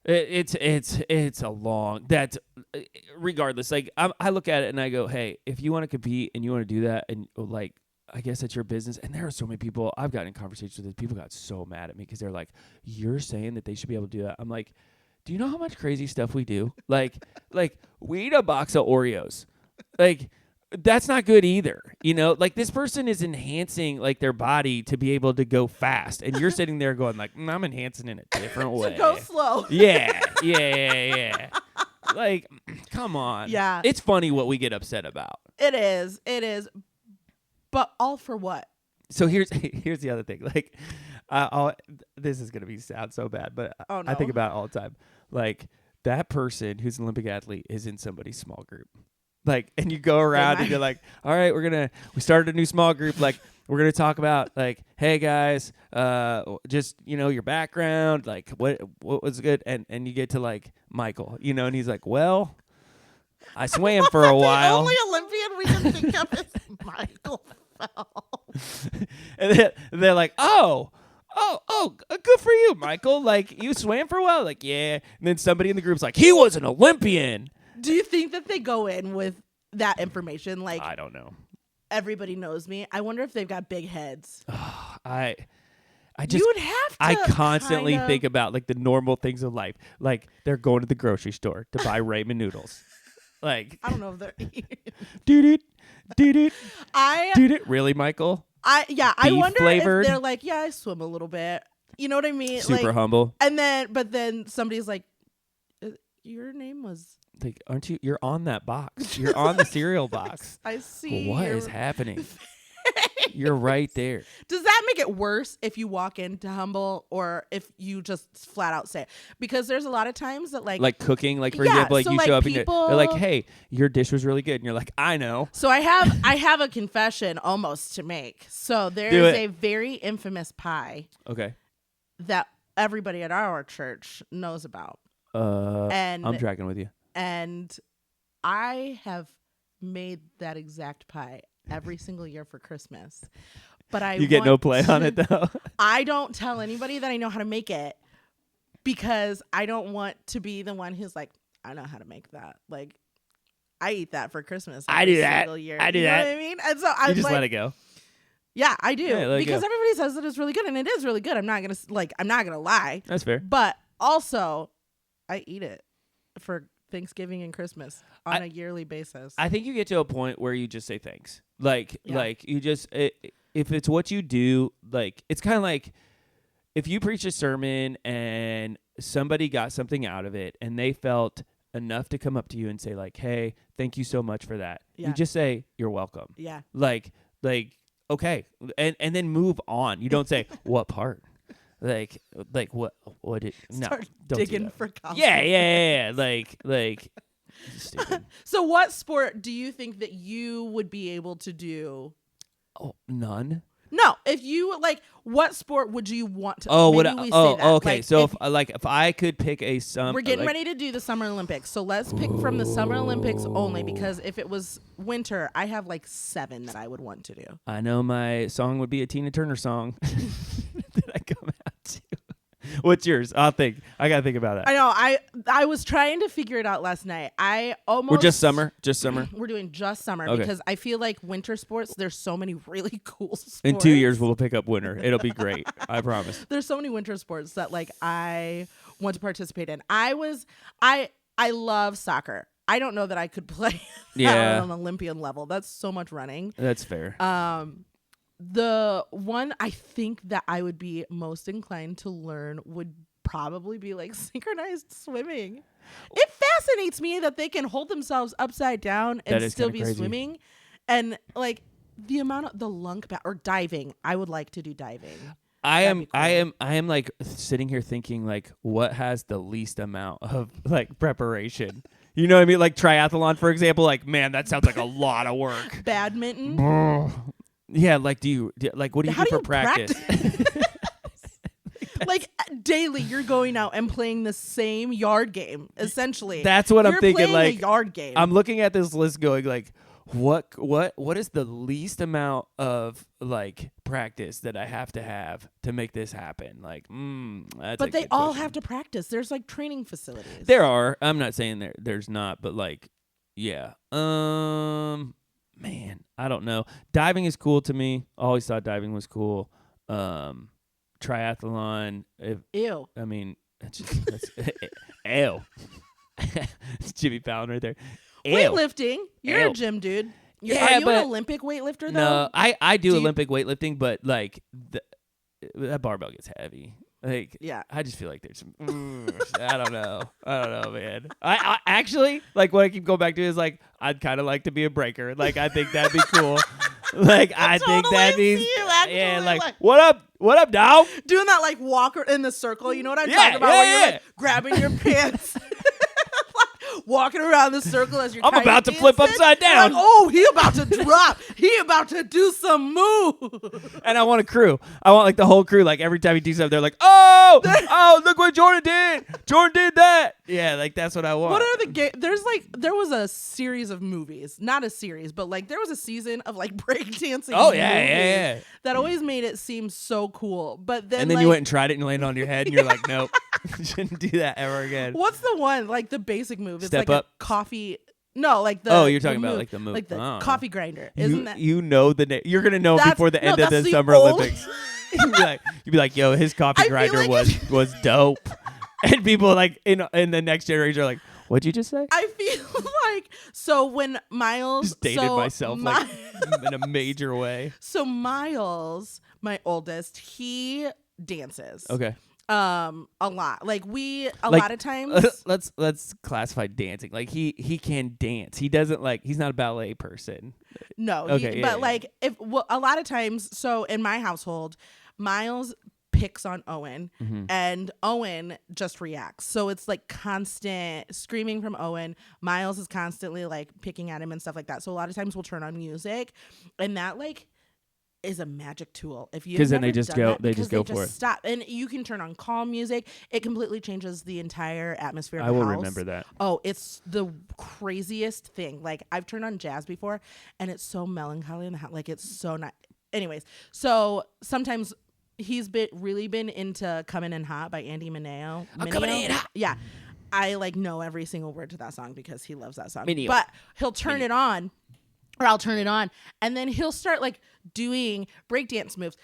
It's a long that. Regardless, like I look at it and I go, hey, if you want to compete and you want to do that, and like. I guess it's your business. And there are so many people, I've gotten in conversations with this. People got so mad at me because they're like, you're saying that they should be able to do that. I'm like, do you know how much crazy stuff we do? Like we eat a box of Oreos. Like, that's not good either. You know, like this person is enhancing like their body to be able to go fast. And you're sitting there going like, I'm enhancing in a different way. To go slow. Yeah. Like, come on. Yeah. It's funny what we get upset about. It is. But all for what? So here's the other thing. Like, this is gonna sound so bad, but Oh, no. I think about it all the time. Like that person who's an Olympic athlete is in somebody's small group. Like, and you go around and you're like, all right, we started a new small group. Like, we're gonna talk about like, hey guys, just your background, like what was good, and you get to like Michael, and he's like, well, I swam for a while. The only Olympian we can think of is Michael Phelps. And they're like, oh, good for you, Michael. Like, you swam for a while? Like, yeah. And then somebody in the group's like, he was an Olympian. Do you think that they go in with that information? Like, I don't know. everybody knows me. I wonder if they've got big heads. I just, You would have to. I constantly kind of- think about like the normal things of life. Like, they're going to the grocery store to buy ramen noodles. Like, I don't know if they're. doo-doo. I Really, Michael? I Beef wonder flavored? if they're like, yeah, I swim a little bit. You know what I mean? Super like, humble. And then somebody's like, your name was. Like, aren't you? You're on that box. You're on the cereal box. I see. What your is happening? You're right there. Does that make it worse if you walk into Humble or if you just flat out say it? Because there's a lot of times that like Cooking, like for Yeah, example, like so, you like, show up and people- they're like, hey, your dish was really good. And you're like, I know. So I have a confession almost to make. So Do there's it. a very infamous pie Okay. that everybody at our church knows about. And I'm tracking with you. And I have made that exact pie every single year for Christmas. But I You get no want play on it though. I don't tell anybody that I know how to make it because I don't want to be the one who's like, I know how to make that. Like, I eat that for Christmas. I every do that. single year. I do You know that. what I mean? And so You I'm just like, let it go. yeah, I do Yeah, let it because go. everybody says that it's really good, and it is really good. I'm not gonna lie, That's fair. but also I eat it for Thanksgiving and Christmas on a yearly basis. I think you get to a point where you just say thanks. Like Yeah. you just if it's what you do, like it's kind of like if you preach a sermon and somebody got something out of it and they felt enough to come up to you and say like, "Hey, thank you so much for that." Yeah. You just say, "You're welcome." yeah, Like okay, and then move on. You don't say what part. Like what did no Start don't digging do that. for coffee. Yeah. Like stupid. So what sport do you think that you would be able to do? Oh, none. No, if you like, what sport would you want to? Oh, maybe what? we Oh, say that. okay. Like, So if I could pick a we're getting like, ready to do the Summer Olympics, so let's pick from the Summer Olympics only, because if it was winter, I have like 7 that I would want to do. I know my song would be a Tina Turner song that I come out to. What's yours? I gotta think about that. I know. I was trying to figure it out last night. We're just summer. We're doing just summer Okay. because I feel like winter sports, there's so many really cool sports. In 2 years, we'll pick up winter. It'll be great. I promise. There's so many winter sports that like I want to participate in. I love soccer. I don't know that I could play Yeah. on an Olympian level. That's so much running. That's fair. The one I think that I would be most inclined to learn would probably be like synchronized swimming. It fascinates me that they can hold themselves upside down and still be crazy. swimming. And like the amount of the lunk or diving. I would like to do diving. I That'd am be I am like sitting here thinking like what has the least amount of like preparation. You know what I mean? Like triathlon, for example. Like, man, that sounds like a lot of work. Badminton. Yeah, like like what do you How do do for you practice? Like daily, you're going out and playing the same yard game. Essentially, That's what I'm thinking. Playing Like a yard game. I'm looking at this list, going like, what is the least amount of like practice that I have to make this happen? Like, that's. But a they good all question. have to practice. There's like training facilities. There are. I'm not saying there's not, but like, yeah. Man, I don't know. Diving is cool to me. Always thought diving was cool. Triathlon. Ew. I mean, that's ew. It's Jimmy Fallon right there. Ew. Weightlifting. You're Ew. a gym dude. Yeah, Are you but an Olympic weightlifter though? No, I do Do you- Olympic weightlifting, but like that barbell gets heavy. Like, Yeah. I just feel like there's some. I don't know, man. I actually like what I keep going back to is like I'd kind of like to be a breaker. Like I think that'd be cool. Like I think totally that'd be see you actually, yeah. Like like- what up, dog? Doing that like walker in the circle. You know what I'm Yeah, talking about? yeah, Where you're yeah. like grabbing your pants. Walking around the circle as you're I'm about to flip dancing. upside down. Like, oh, he about to drop. He about to do some move. And I want a crew. I want like the whole crew. Like every time he do something, they're like, oh, look what Jordan did. Jordan did that. Yeah, like that's what I want. What are the game? There was a series of movies, not a series, but like there was a season of like breakdancing. Oh, yeah, movies yeah. That always made it seem so cool. But then, And then like, you went and tried it and landed on your head, and you're like, nope, shouldn't do that ever again. what's the one like the basic move? It's Step like up? a coffee. No, like the. Oh, you're talking the about move, like the move. like the Oh. coffee grinder. Isn't that? You know the name. You're gonna know That's- before the no, end of that's the the Summer only- Olympics. You'd be like, yo, his coffee I feel grinder like was dope. And people like in the next generation are like, what'd you just say? I feel like so when Miles Just dated so myself like in a major way. So Miles, my oldest, he dances. Okay. A lot. Like a Like, lot of times. let's classify dancing. Like he can dance. He doesn't like he's not a ballet person. No. Okay, yeah, but yeah. like a lot of times. So in my household, Miles picks on Owen and Owen just reacts. So it's like constant screaming from Owen. Miles is constantly like picking at him and stuff like that. So a lot of times we'll turn on music and that like is a magic tool. If you 'Cause then they just go for it. Stop. And you can turn on calm music. It completely changes the entire atmosphere of I the will house. remember that. Oh, it's the craziest thing. Like I've turned on jazz before and it's so melancholy in the house. Like it's so not. Anyways, so sometimes he's really been into Coming in Hot by Andy Mineo. I'm coming in hot. Yeah. I like know every single word to that song because he loves that song. Mineo. But he'll turn it on or I'll turn it on and then he'll start like doing breakdance moves.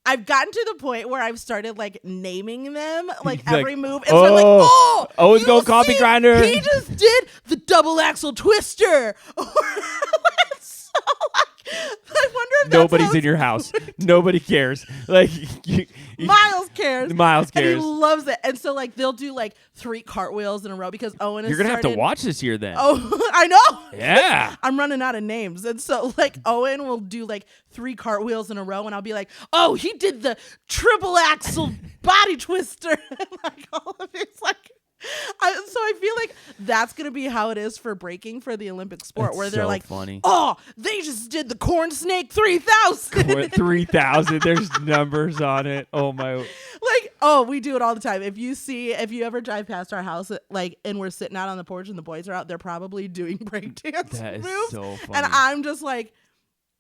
I've gotten to the point where I've started like naming them like Like, every move. And so I'm like, Owen's you going coffee see, grinder. He just did the double axle twister. Or so like, I wonder if Nobody's that's in your house. Nobody cares. Like Miles cares. Miles And he cares. loves it. And so like they'll do like 3 cartwheels in a row because Owen is You're gonna have to watch this year then. Oh, I know. Yeah. I'm running out of names. And so like Owen will do like 3 cartwheels in a row and I'll be like, oh, he did the triple axle body twister. And like all of it's like so I feel like that's gonna be how it is for breaking for the Olympic sport, That's where they're so like, funny. oh, they just did the corn snake 3000. 3,000. There's numbers on it. Oh my. Like, oh, we do it all the time. If you ever drive past our house, like, and we're sitting out on the porch and the boys are out, they're probably doing breakdance That is moves. so funny. And I'm just like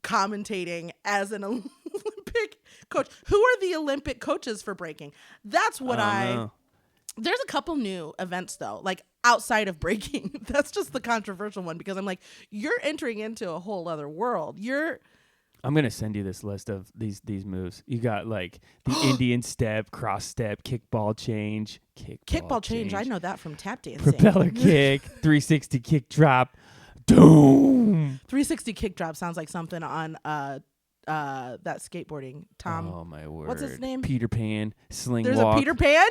commentating as an Olympic coach. Who are the Olympic coaches for breaking? That's what I don't know. There's a couple new events though, like outside of breaking. That's just the controversial one because I'm like, you're entering into a whole other world. I'm gonna send you this list of these moves. You got like the Indian step, cross step, kickball change, Kickball change. I know that from tap dancing. propeller kick, 360 kick drop, doom. 360 kick drop sounds like something on that skateboarding. Tom. Oh my word. What's his name? Peter Pan, sling There's walk. a Peter Pan?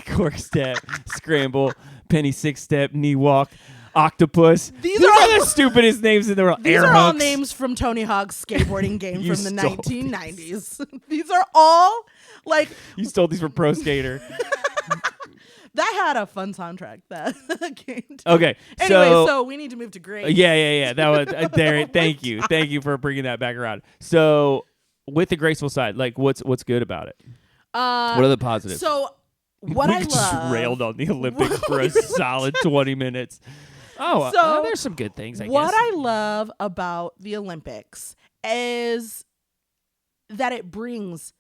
Cork step, scramble, penny 6-step, knee walk, octopus. These are are the stupidest names in the world. These Air are all hooks. names from Tony Hawk's skateboarding game You from the stole 1990s. These are all like You stole these from Pro Skater. that had a fun soundtrack. That game. Okay. Anyway, so we need to move to grade. Yeah. That was there. Thank you for bringing that back around. So, with the graceful side, like what's good about it? What are the positives? So what we I just love railed on the Olympics for a solid 20 minutes. Oh, So, there's some good things. I what guess. I love about the Olympics is that it brings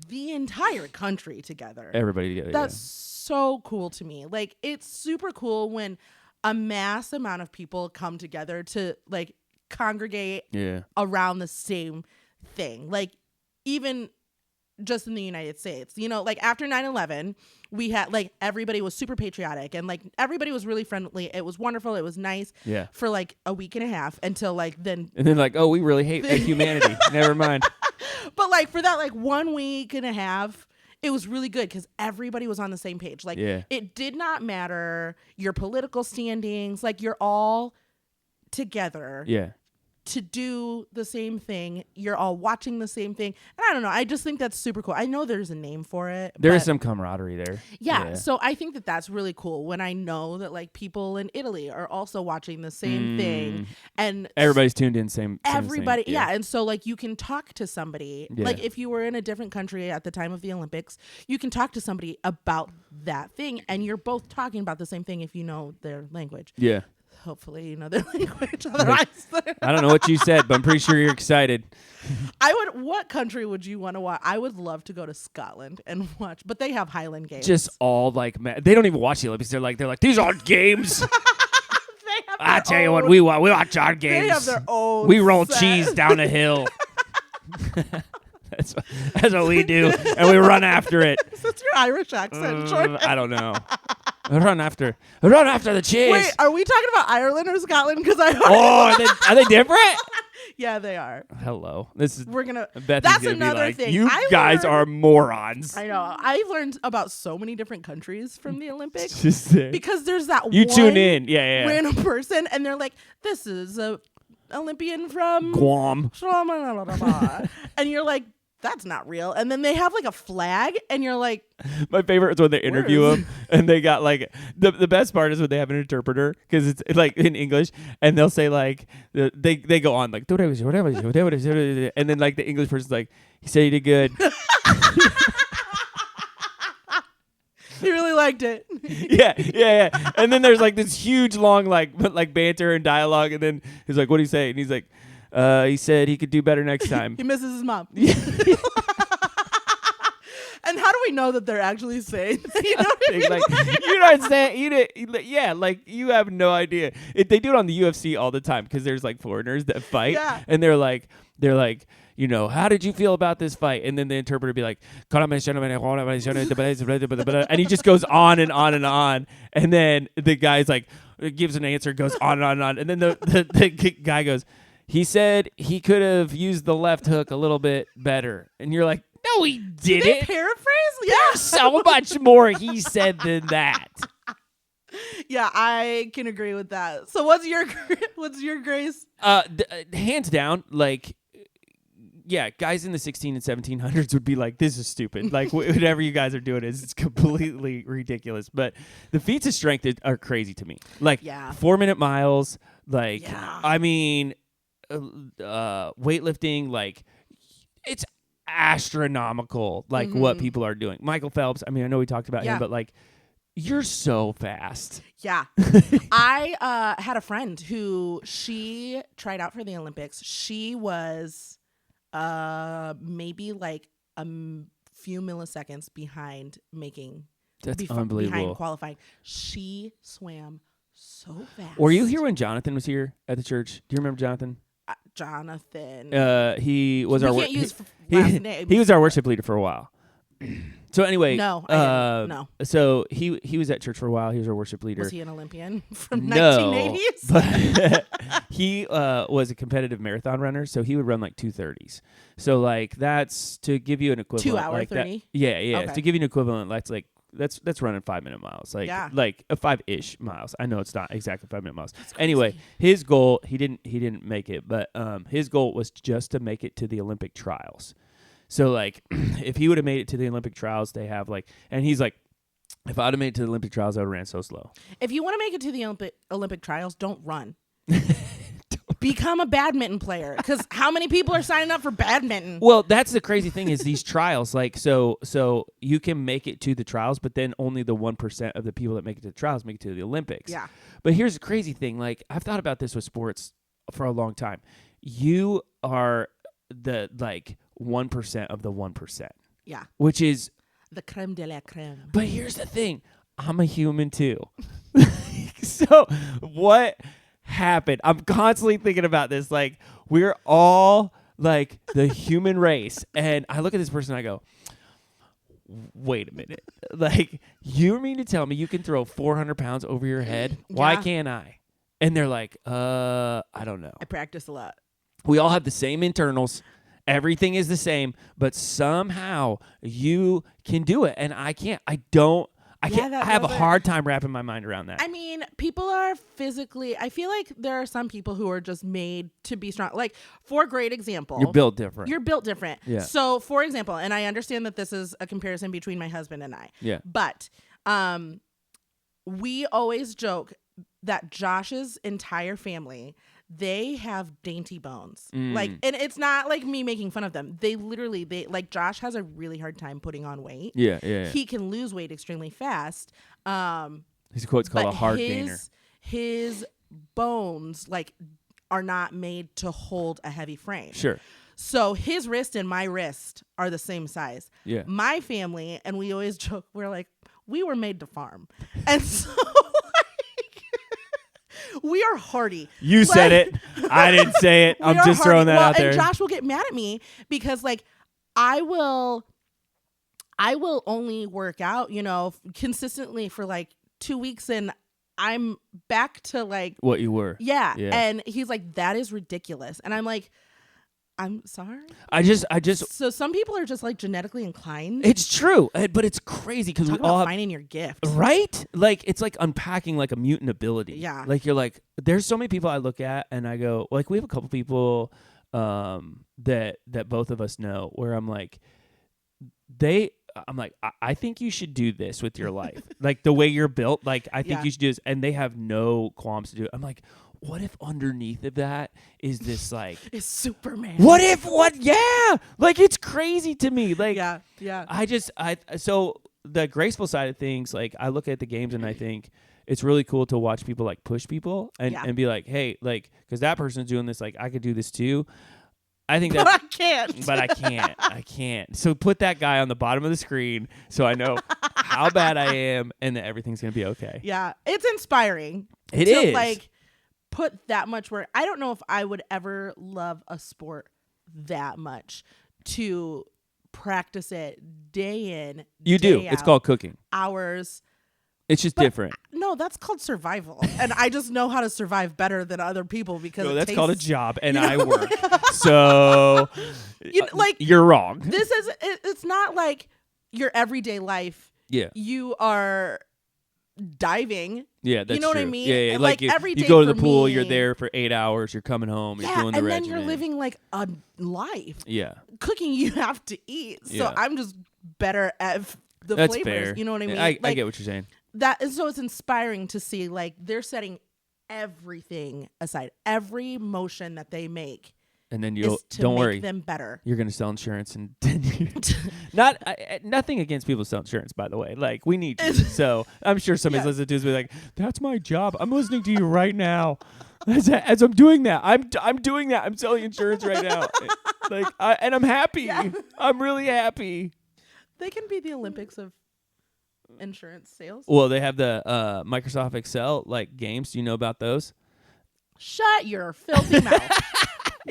the entire country together. Everybody together. That's so cool to me. Like, it's super cool when a mass amount of people come together to like congregate around the same thing. Like, even just in the United States, you know, like after 9/11, we had like everybody was super patriotic and like everybody was really friendly. It was wonderful. It was nice for like a week and a half until like then. And then like, oh, we really hate humanity. Never mind. But like for that like 1 week and a half, it was really good because everybody was on the same page. Like it did not matter your political standings. Like you're all together. To do the same thing. You're all watching the same thing. And I don't know. I just think that's super cool. I know there's a name for it. There is some camaraderie there. Yeah. So I think that that's really cool when I know that like people in Italy are also watching the same thing. And everybody's tuned in. Same. Everybody. Yeah. And so like you can talk to somebody. Like if you were in a different country at the time of the Olympics, you can talk to somebody about that thing. And you're both talking about the same thing if you know their language. Yeah. Hopefully you know their language. Otherwise, I don't know what you said, but I'm pretty sure you're excited. What country would you want to watch? I would love to go to Scotland and watch, but they have Highland games. Just all like they don't even watch the Olympics. They're like these aren't games. I tell you what, we watch our games. They have their own. We roll cheese down a hill. That's what we do, and we run after it. That's your Irish accent, Jordan. I don't know. Run after the cheese. Wait, are we talking about Ireland or Scotland? Because are they different? Yeah, they are. Hello. That's Bethy's another thing. You guys are morons. I know. I've learned about so many different countries from the Olympics because there's that you one tune in, random person, and they're like, "This is a Olympian from Guam," and you're like, that's not real. And then they have like a flag and you're like, my favorite is when they interview them and they got like the best part is when they have an interpreter because it's like in English and they'll say like they go on like and then like the English person's like, he said he did good. He really liked it. Yeah. And then there's like this huge long like banter and dialogue and then he's like, what do you say? And he's like, he said he could do better next time. He misses his mom. And how do we know that they're actually saying? You know what I mean? Like, you're not saying like you have no idea. They do it on the UFC all the time because there's like foreigners that fight, and they're like, you know, how did you feel about this fight? And then the interpreter be like, and he just goes on and on and on, and then the guy's like gives an answer, goes on and on and on, and then the guy goes, he said he could have used the left hook a little bit better, and you're like, No, he Did they didn't. paraphrase? Yeah. There's so much more he said than that. Yeah, I can agree with that. So what's your grace? Hands down, like, yeah, guys in the 16 and 1700s would be like, this is stupid. Like, whatever you guys are doing is completely ridiculous. But the feats of strength are crazy to me. Like, 4-minute miles. Like, I mean, weightlifting. Like, it's astronomical. Like what people are doing. Michael Phelps. I mean, I know we talked about him, but like, you're so fast. Yeah. I had a friend who she tried out for the Olympics. She was maybe like a few milliseconds behind making. That's unbelievable. Behind qualifying. She swam so fast. Were you here when Jonathan was here at the church? Do you remember Jonathan? Jonathan. He was we our can't use last names. He was our worship leader for a while. So anyway, no. So he was at church for a while. He was our worship leader. Was he an Olympian from 1980s? But he was a competitive marathon runner, so he would run like 2:30s. So like that's to give you an equivalent. 2 hour like 30. That, yeah. Okay. To give you an equivalent, that's running 5-minute miles. Like like a 5-ish miles. I know it's not exactly 5-minute miles. Anyway, his goal he didn't make it, but his goal was just to make it to the Olympic trials. So, like, if he would have made it to the Olympic trials, they have, like, and he's like, if I would have made it to the Olympic trials, I would have ran so slow. If you want to make it to the Olympic trials, don't run. Become a badminton player. Because how many people are signing up for badminton? Well, that's the crazy thing is these trials, like, so you can make it to the trials, but then only the 1% of the people that make it to the trials make it to the Olympics. Yeah. But here's the crazy thing. Like, I've thought about this with sports for a long time. You are the, like, 1% of the 1%. Yeah. Which is the creme de la creme. But here's the thing. I'm a human too. So what happened? I'm constantly thinking about this. Like, we're all like the human race. And I look at this person and I go, wait a minute. Like, you mean to tell me you can throw 400 pounds over your head? Why can't I? And they're like, I don't know. I practice a lot. We all have the same internals. Everything is the same, but somehow you can do it, and I can't. I can't. I have a hard time wrapping my mind around that. I mean, people are physically. I feel like there are some people who are just made to be strong. Like, for a great example, you're built different. Yeah. So, for example, and I understand that this is a comparison between my husband and I. Yeah. But, we always joke that Josh's entire family, they have dainty bones. Like, and it's not like me making fun of them. They like, Josh has a really hard time putting on weight. Yeah. He can lose weight extremely fast. His quote's called a hard gainer. His bones, like, are not made to hold a heavy frame. Sure. So his wrist and my wrist are the same size. Yeah. My family, and we always joke, we're like, we were made to farm. And so we are hardy. You said it. I didn't say it. I'm just throwing that out there. And Josh will get mad at me because, like, I will only work out, consistently for like 2 weeks, and I'm back to like what you were. Yeah. And he's like, that is ridiculous. And I'm like, I'm sorry. I just. So some people are just like genetically inclined. It's true, but it's crazy because we all have, finding your gift, right? Like, it's like unpacking like a mutant ability. Yeah. Like, you're like, there's so many people I look at and I go, like, we have a couple people that both of us know where I'm like, I think you should do this with your life. Like, the way you're built, like, I think you should do this. And they have no qualms to do it. I'm like, what if underneath of that is this, like... It's Superman. Yeah! Like, it's crazy to me. Like, yeah. So the graceful side of things, like, I look at the games and I think it's really cool to watch people, like, push people and be like, hey, like, because that person's doing this, like, I could do this too. I think that... But I can't. But I can't. So put that guy on the bottom of the screen so I know how bad I am and that everything's going to be okay. Yeah. It's inspiring. It is. Like, put that much work. I don't know if I would ever love a sport that much to practice it day in, You day do. out, it's called cooking. Hours. It's just But different. No, that's called survival. And I just know how to survive better than other people because No, it that's tastes, called a job, and I work. So, like you're wrong. this is it's not like your everyday life. Yeah. You are diving. Yeah, that's you know what I true. mean? Yeah, yeah. And, Like, every you day go to the for pool, me, you're there for 8 hours, you're coming home, you're doing the and regimen. then you're living like a life. Yeah. Cooking, you have to eat. So Yeah. I'm just better at the That's flavors. fair. You know what I mean? Yeah, I Like, get what you're saying. so it's inspiring to see like they're setting everything aside, every motion that they make And then is to don't make worry. them better. You're going to sell insurance in 10 years. Nothing against people who sell insurance, by the way. Like, we need you. So I'm sure somebody's Yeah. listening to this be like, that's my job. I'm listening to you right now. As I'm doing that, I'm doing that. I'm selling insurance right now. And I'm happy. Yeah. I'm really happy. They can be the Olympics of insurance sales. Well, they have the Microsoft Excel like games. Do you know about those? Shut your filthy mouth.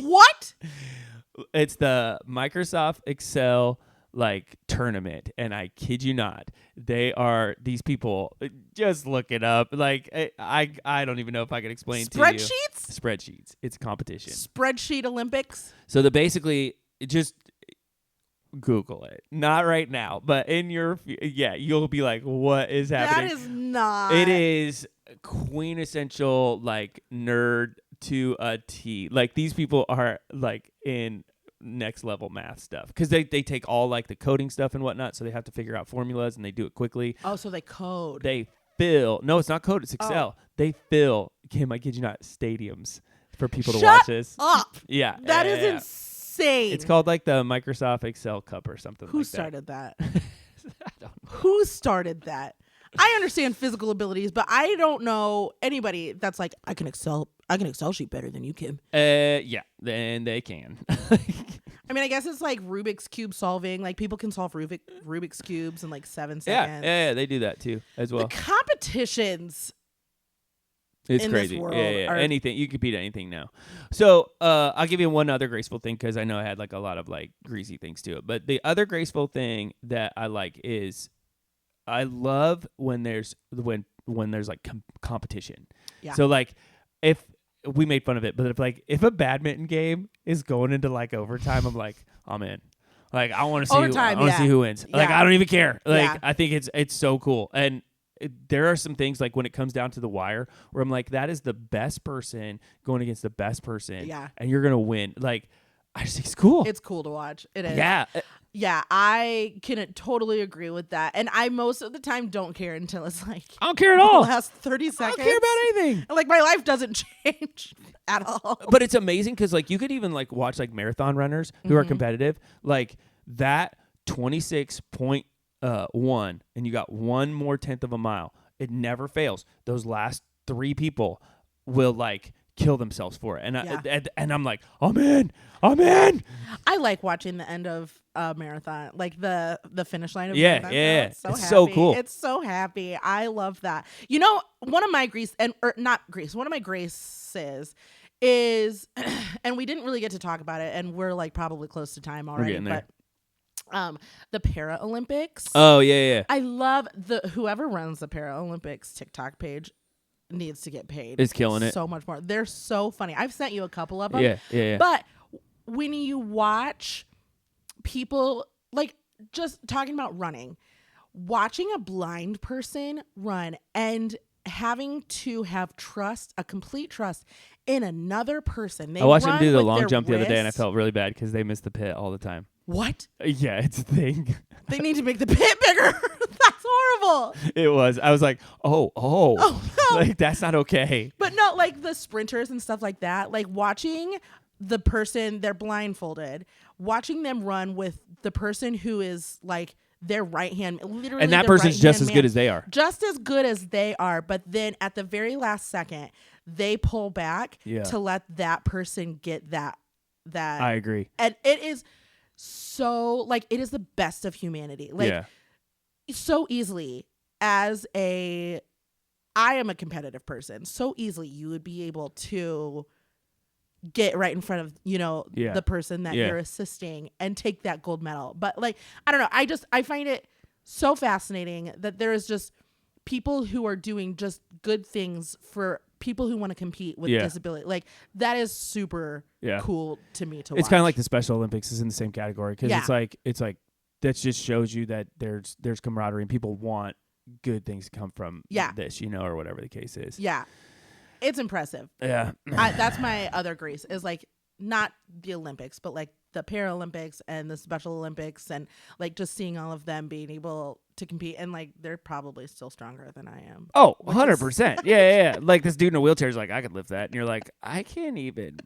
What? It's the Microsoft Excel like tournament, and I kid you not, they are these people. Just look it up. Like I don't even know if I can explain to you. Spreadsheets. It's a competition. Spreadsheet Olympics. So basically just Google it. Not right now, but in your you'll be like, what is happening? That is not. It is quintessential like nerd to a T. Like these people are like in next level math stuff because they take all like the coding stuff and whatnot, so they have to figure out formulas and they do it quickly. Oh, so they code. They fill. No, it's not code. It's Excel. Oh. They fill. Kim, I kid you not, stadiums for people to Shut watch this. up. Yeah, That yeah, is yeah. insane. It's called like the Microsoft Excel Cup or something. Who like started that? I don't know. Who started that? I understand physical abilities, but I don't know anybody that's like, I can Excel sheet better than you, Kim. Yeah, then they can. I mean, I guess it's like Rubik's Cube solving. Like people can solve Rubik's Cubes in like 7 seconds. Yeah, they do that too as well. The competitions It's in this crazy. world Yeah. are- Anything. You can beat anything now. So I'll give you one other graceful thing because I know I had like a lot of like greasy things to it. But the other graceful thing that I like is I love when there's like competition. Yeah. So like if we made fun of it, but if a badminton game is going into like overtime, I'm like, I'm in. Like I want to see Overtime, see who wins. Like Yeah. I don't even care. Like Yeah. I think it's so cool. And there are some things like when it comes down to the wire where I'm like, that is the best person going against the best person. Yeah. And you're gonna win. Like I just think it's cool. It's cool to watch. It is. Yeah. Yeah, I can totally agree with that. And I most of the time don't care until it's like I don't care at the all. last 30 I seconds. don't care about anything. Like my life doesn't change at all. But it's amazing because like you could even like watch like marathon runners who are competitive, like that 26.1 and you got one more tenth of a mile. It never fails. Those last 3 people will like kill themselves for it. And and I'm like, I'm in. I like watching the end of a marathon, like the finish line of a marathon. Yeah. It's It's happy. so cool. It's so happy. I love that. You know, one of my graces is, and we didn't really get to talk about it, and we're like probably close to time already, getting there. but the Paralympics. Oh yeah. I love whoever runs the Paralympics TikTok page needs to get paid. Is killing it. So much more. They're so funny. I've sent you a couple of them. Yeah. But when you watch people, like just talking about running, watching a blind person run and having to have a complete trust in another person. I watched them do the with long their jump the other day and I wrist. felt really bad because they missed the pit all the time. What? Yeah, it's a thing. They need to make the pit bigger. That's horrible. It was. I was like, oh, no. like that's not okay. But no, like the sprinters and stuff like that, like watching the person, they're blindfolded, watching them run with the person who is like their right hand, literally. And that their person's just right-hand as good as they are. Just as good as they are. But then at the very last second, they pull back to let that person get that. I agree. And it is so like, it is the best of humanity. Like so easily I am a competitive person. So easily you would be able to get right in front of, the person that you're assisting and take that gold medal. But like, I don't know. I find it so fascinating that there is just people who are doing just good things for people who want to compete with disability. Like that is super cool to me to watch. It's kind of like the Special Olympics is in the same category because it's like that just shows you that there's camaraderie and people want good things to come from this, or whatever the case is. Yeah. It's impressive. Yeah. That's my other grace is like not the Olympics, but like the Paralympics and the Special Olympics and like just seeing all of them being able to compete and like they're probably still stronger than I am. Oh, 100%. Yeah. Like this dude in a wheelchair is like, I could lift that. And you're like, I can't even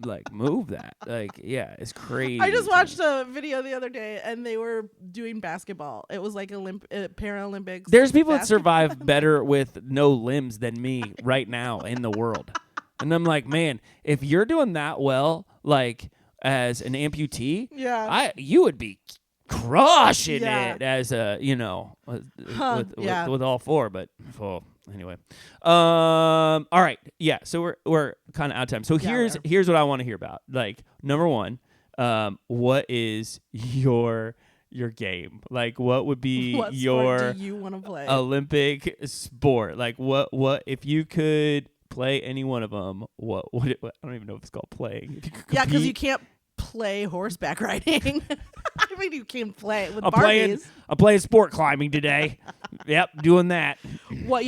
like move that. Like, yeah, it's crazy. I just watched a video the other day and they were doing basketball. It was like Paralympics. There's people that survive better with no limbs than me right now in the world. And I'm like, man, if you're doing that well, like as an amputee, you would be crushing it as a, with all four. But anyway, all right, yeah. So we're kind of out of time. So here's what I want to hear about. Like number one, what is your game? Like what would be what your sport do you want to play? Olympic sport? Like what if you could play any one of them? What I don't even know if it's called playing. Yeah, because you can't play horseback riding. I mean, you can play with Barbies. I'm playing sport climbing today. Yep, doing that. What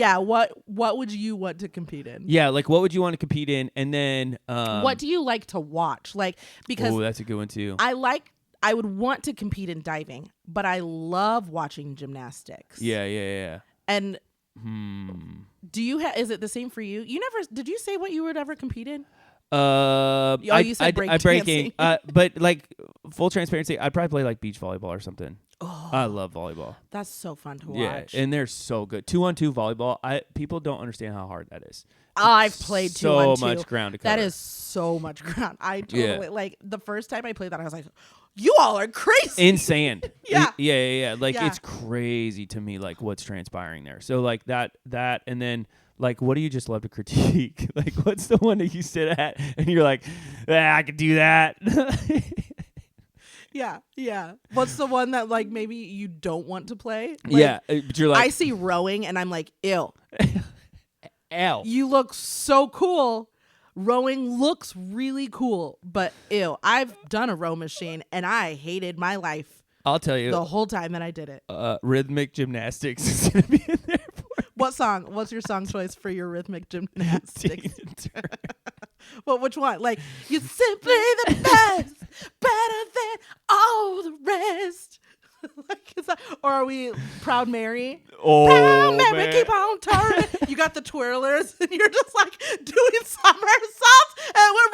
would you want to compete in? Yeah, like what would you want to compete in? And then what do you like to watch? Like because that's a good one too. I would want to compete in diving, but I love watching gymnastics. Yeah. And do you is it the same for you? Did you say what you would ever compete in? You said breaking. But like full transparency, I'd probably play like beach volleyball or something. Oh, I love volleyball. That's so fun to Yeah, watch. and they're so good. 2-on-2 volleyball. People don't understand how hard that is. I've played 2-on-2. So much ground to cover. That is so much ground. I totally like the first time I played that. I was like, you all are crazy. In sand. Yeah. Yeah. Like it's crazy to me, like what's transpiring there. So like that, and then. Like, what do you just love to critique? Like, what's the one that you sit at and you're like, I could do that? Yeah. What's the one that, like, maybe you don't want to play? Like, but you're like... I see rowing and I'm like, ew. Ew. You look so cool. Rowing looks really cool, but ew. I've done a row machine and I hated my life. I'll tell you. The whole time that I did it. Rhythmic gymnastics is going to be in there. What song? What's your song choice for your rhythmic gymnastics? Well, which one? Like, you're simply the best, better than all the rest. Like, is that, or are we Proud Mary? Oh, Proud Mary, man. keep on turning. You got the twirlers, and you're just like doing somersaults, and we're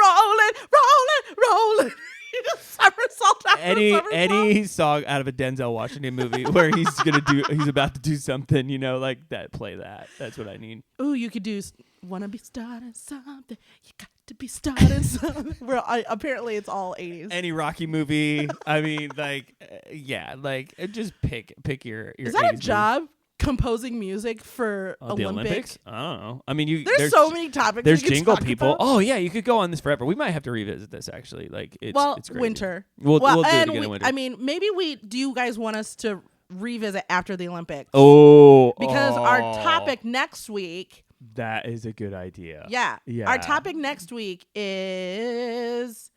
rolling. You just somersault after somersault. Any song out of a Denzel Washington movie where he's about to do something, like that. Play that. That's what I need. Ooh, you could do wanna be starting something. You got to be starting something. Apparently it's all 80s. Any Rocky movie. I mean, like, just pick your. Is that a job? Composing music for the Olympics? I don't know. I mean, there's so many topics. There's we could jingle talk people. about. Oh yeah, you could go on this forever. We might have to revisit this actually. Like it's crazy. Winter. We'll do it again in winter. I mean, maybe do you guys want us to revisit after the Olympics? Because our topic next week. That is a good idea. Yeah. Our topic next week is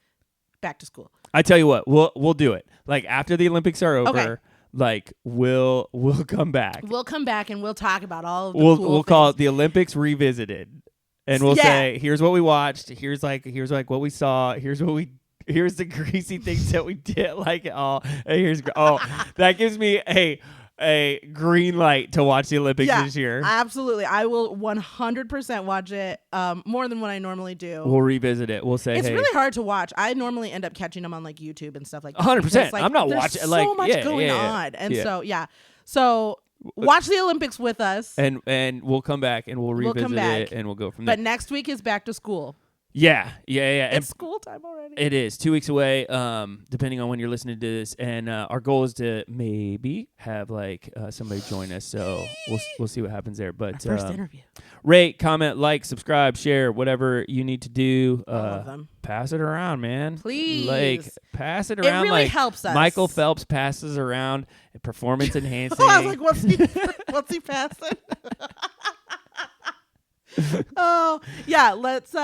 back to school. I tell you what, we'll do it. Like after the Olympics are over. Okay. Like we'll come back. We'll come back and we'll talk about all of the we'll call it the Olympics Revisited, and we'll say here's what we watched. Here's like what we saw. Here's the crazy things that we did. Like that gives me a green light to watch the Olympics this year. Absolutely. I will 100% watch it more than what I normally do. We'll revisit it. We'll say, it's really hard to watch. I normally end up catching them on like YouTube and stuff like that. 100%. Like, I'm not watching. There's like so much going on. And so watch the Olympics with us. And we'll come back and we'll revisit it and we'll go from there. But next week is back to school. Yeah. And It's school time already. it is 2 weeks away, depending on when you're listening to this. And our goal is to maybe have like somebody join us. So we'll see what happens there. But Our first interview. rate, comment, like, subscribe, share, whatever you need to do. All of them. Pass it around, man. Please. Like, pass it around. It really like helps us. Michael Phelps passes around performance enhancing. I was like, what's he passing? Oh, yeah. Let's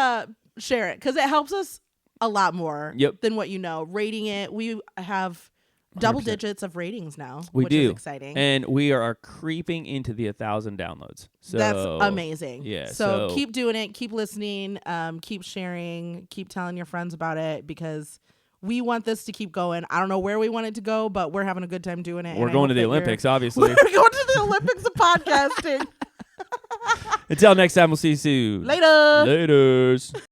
share it because it helps us a lot more than what you know. Rating it. We have double 100%. digits of ratings now, We which do. is exciting. And we are creeping into the 1,000 downloads. So that's amazing. Yeah. So keep doing it. Keep listening. Keep sharing. Keep telling your friends about it because we want this to keep going. I don't know where we want it to go, but we're having a good time doing it. We're going to the Olympics, obviously. We're going to the Olympics of podcasting. Until next time, we'll see you soon. Later. Laters.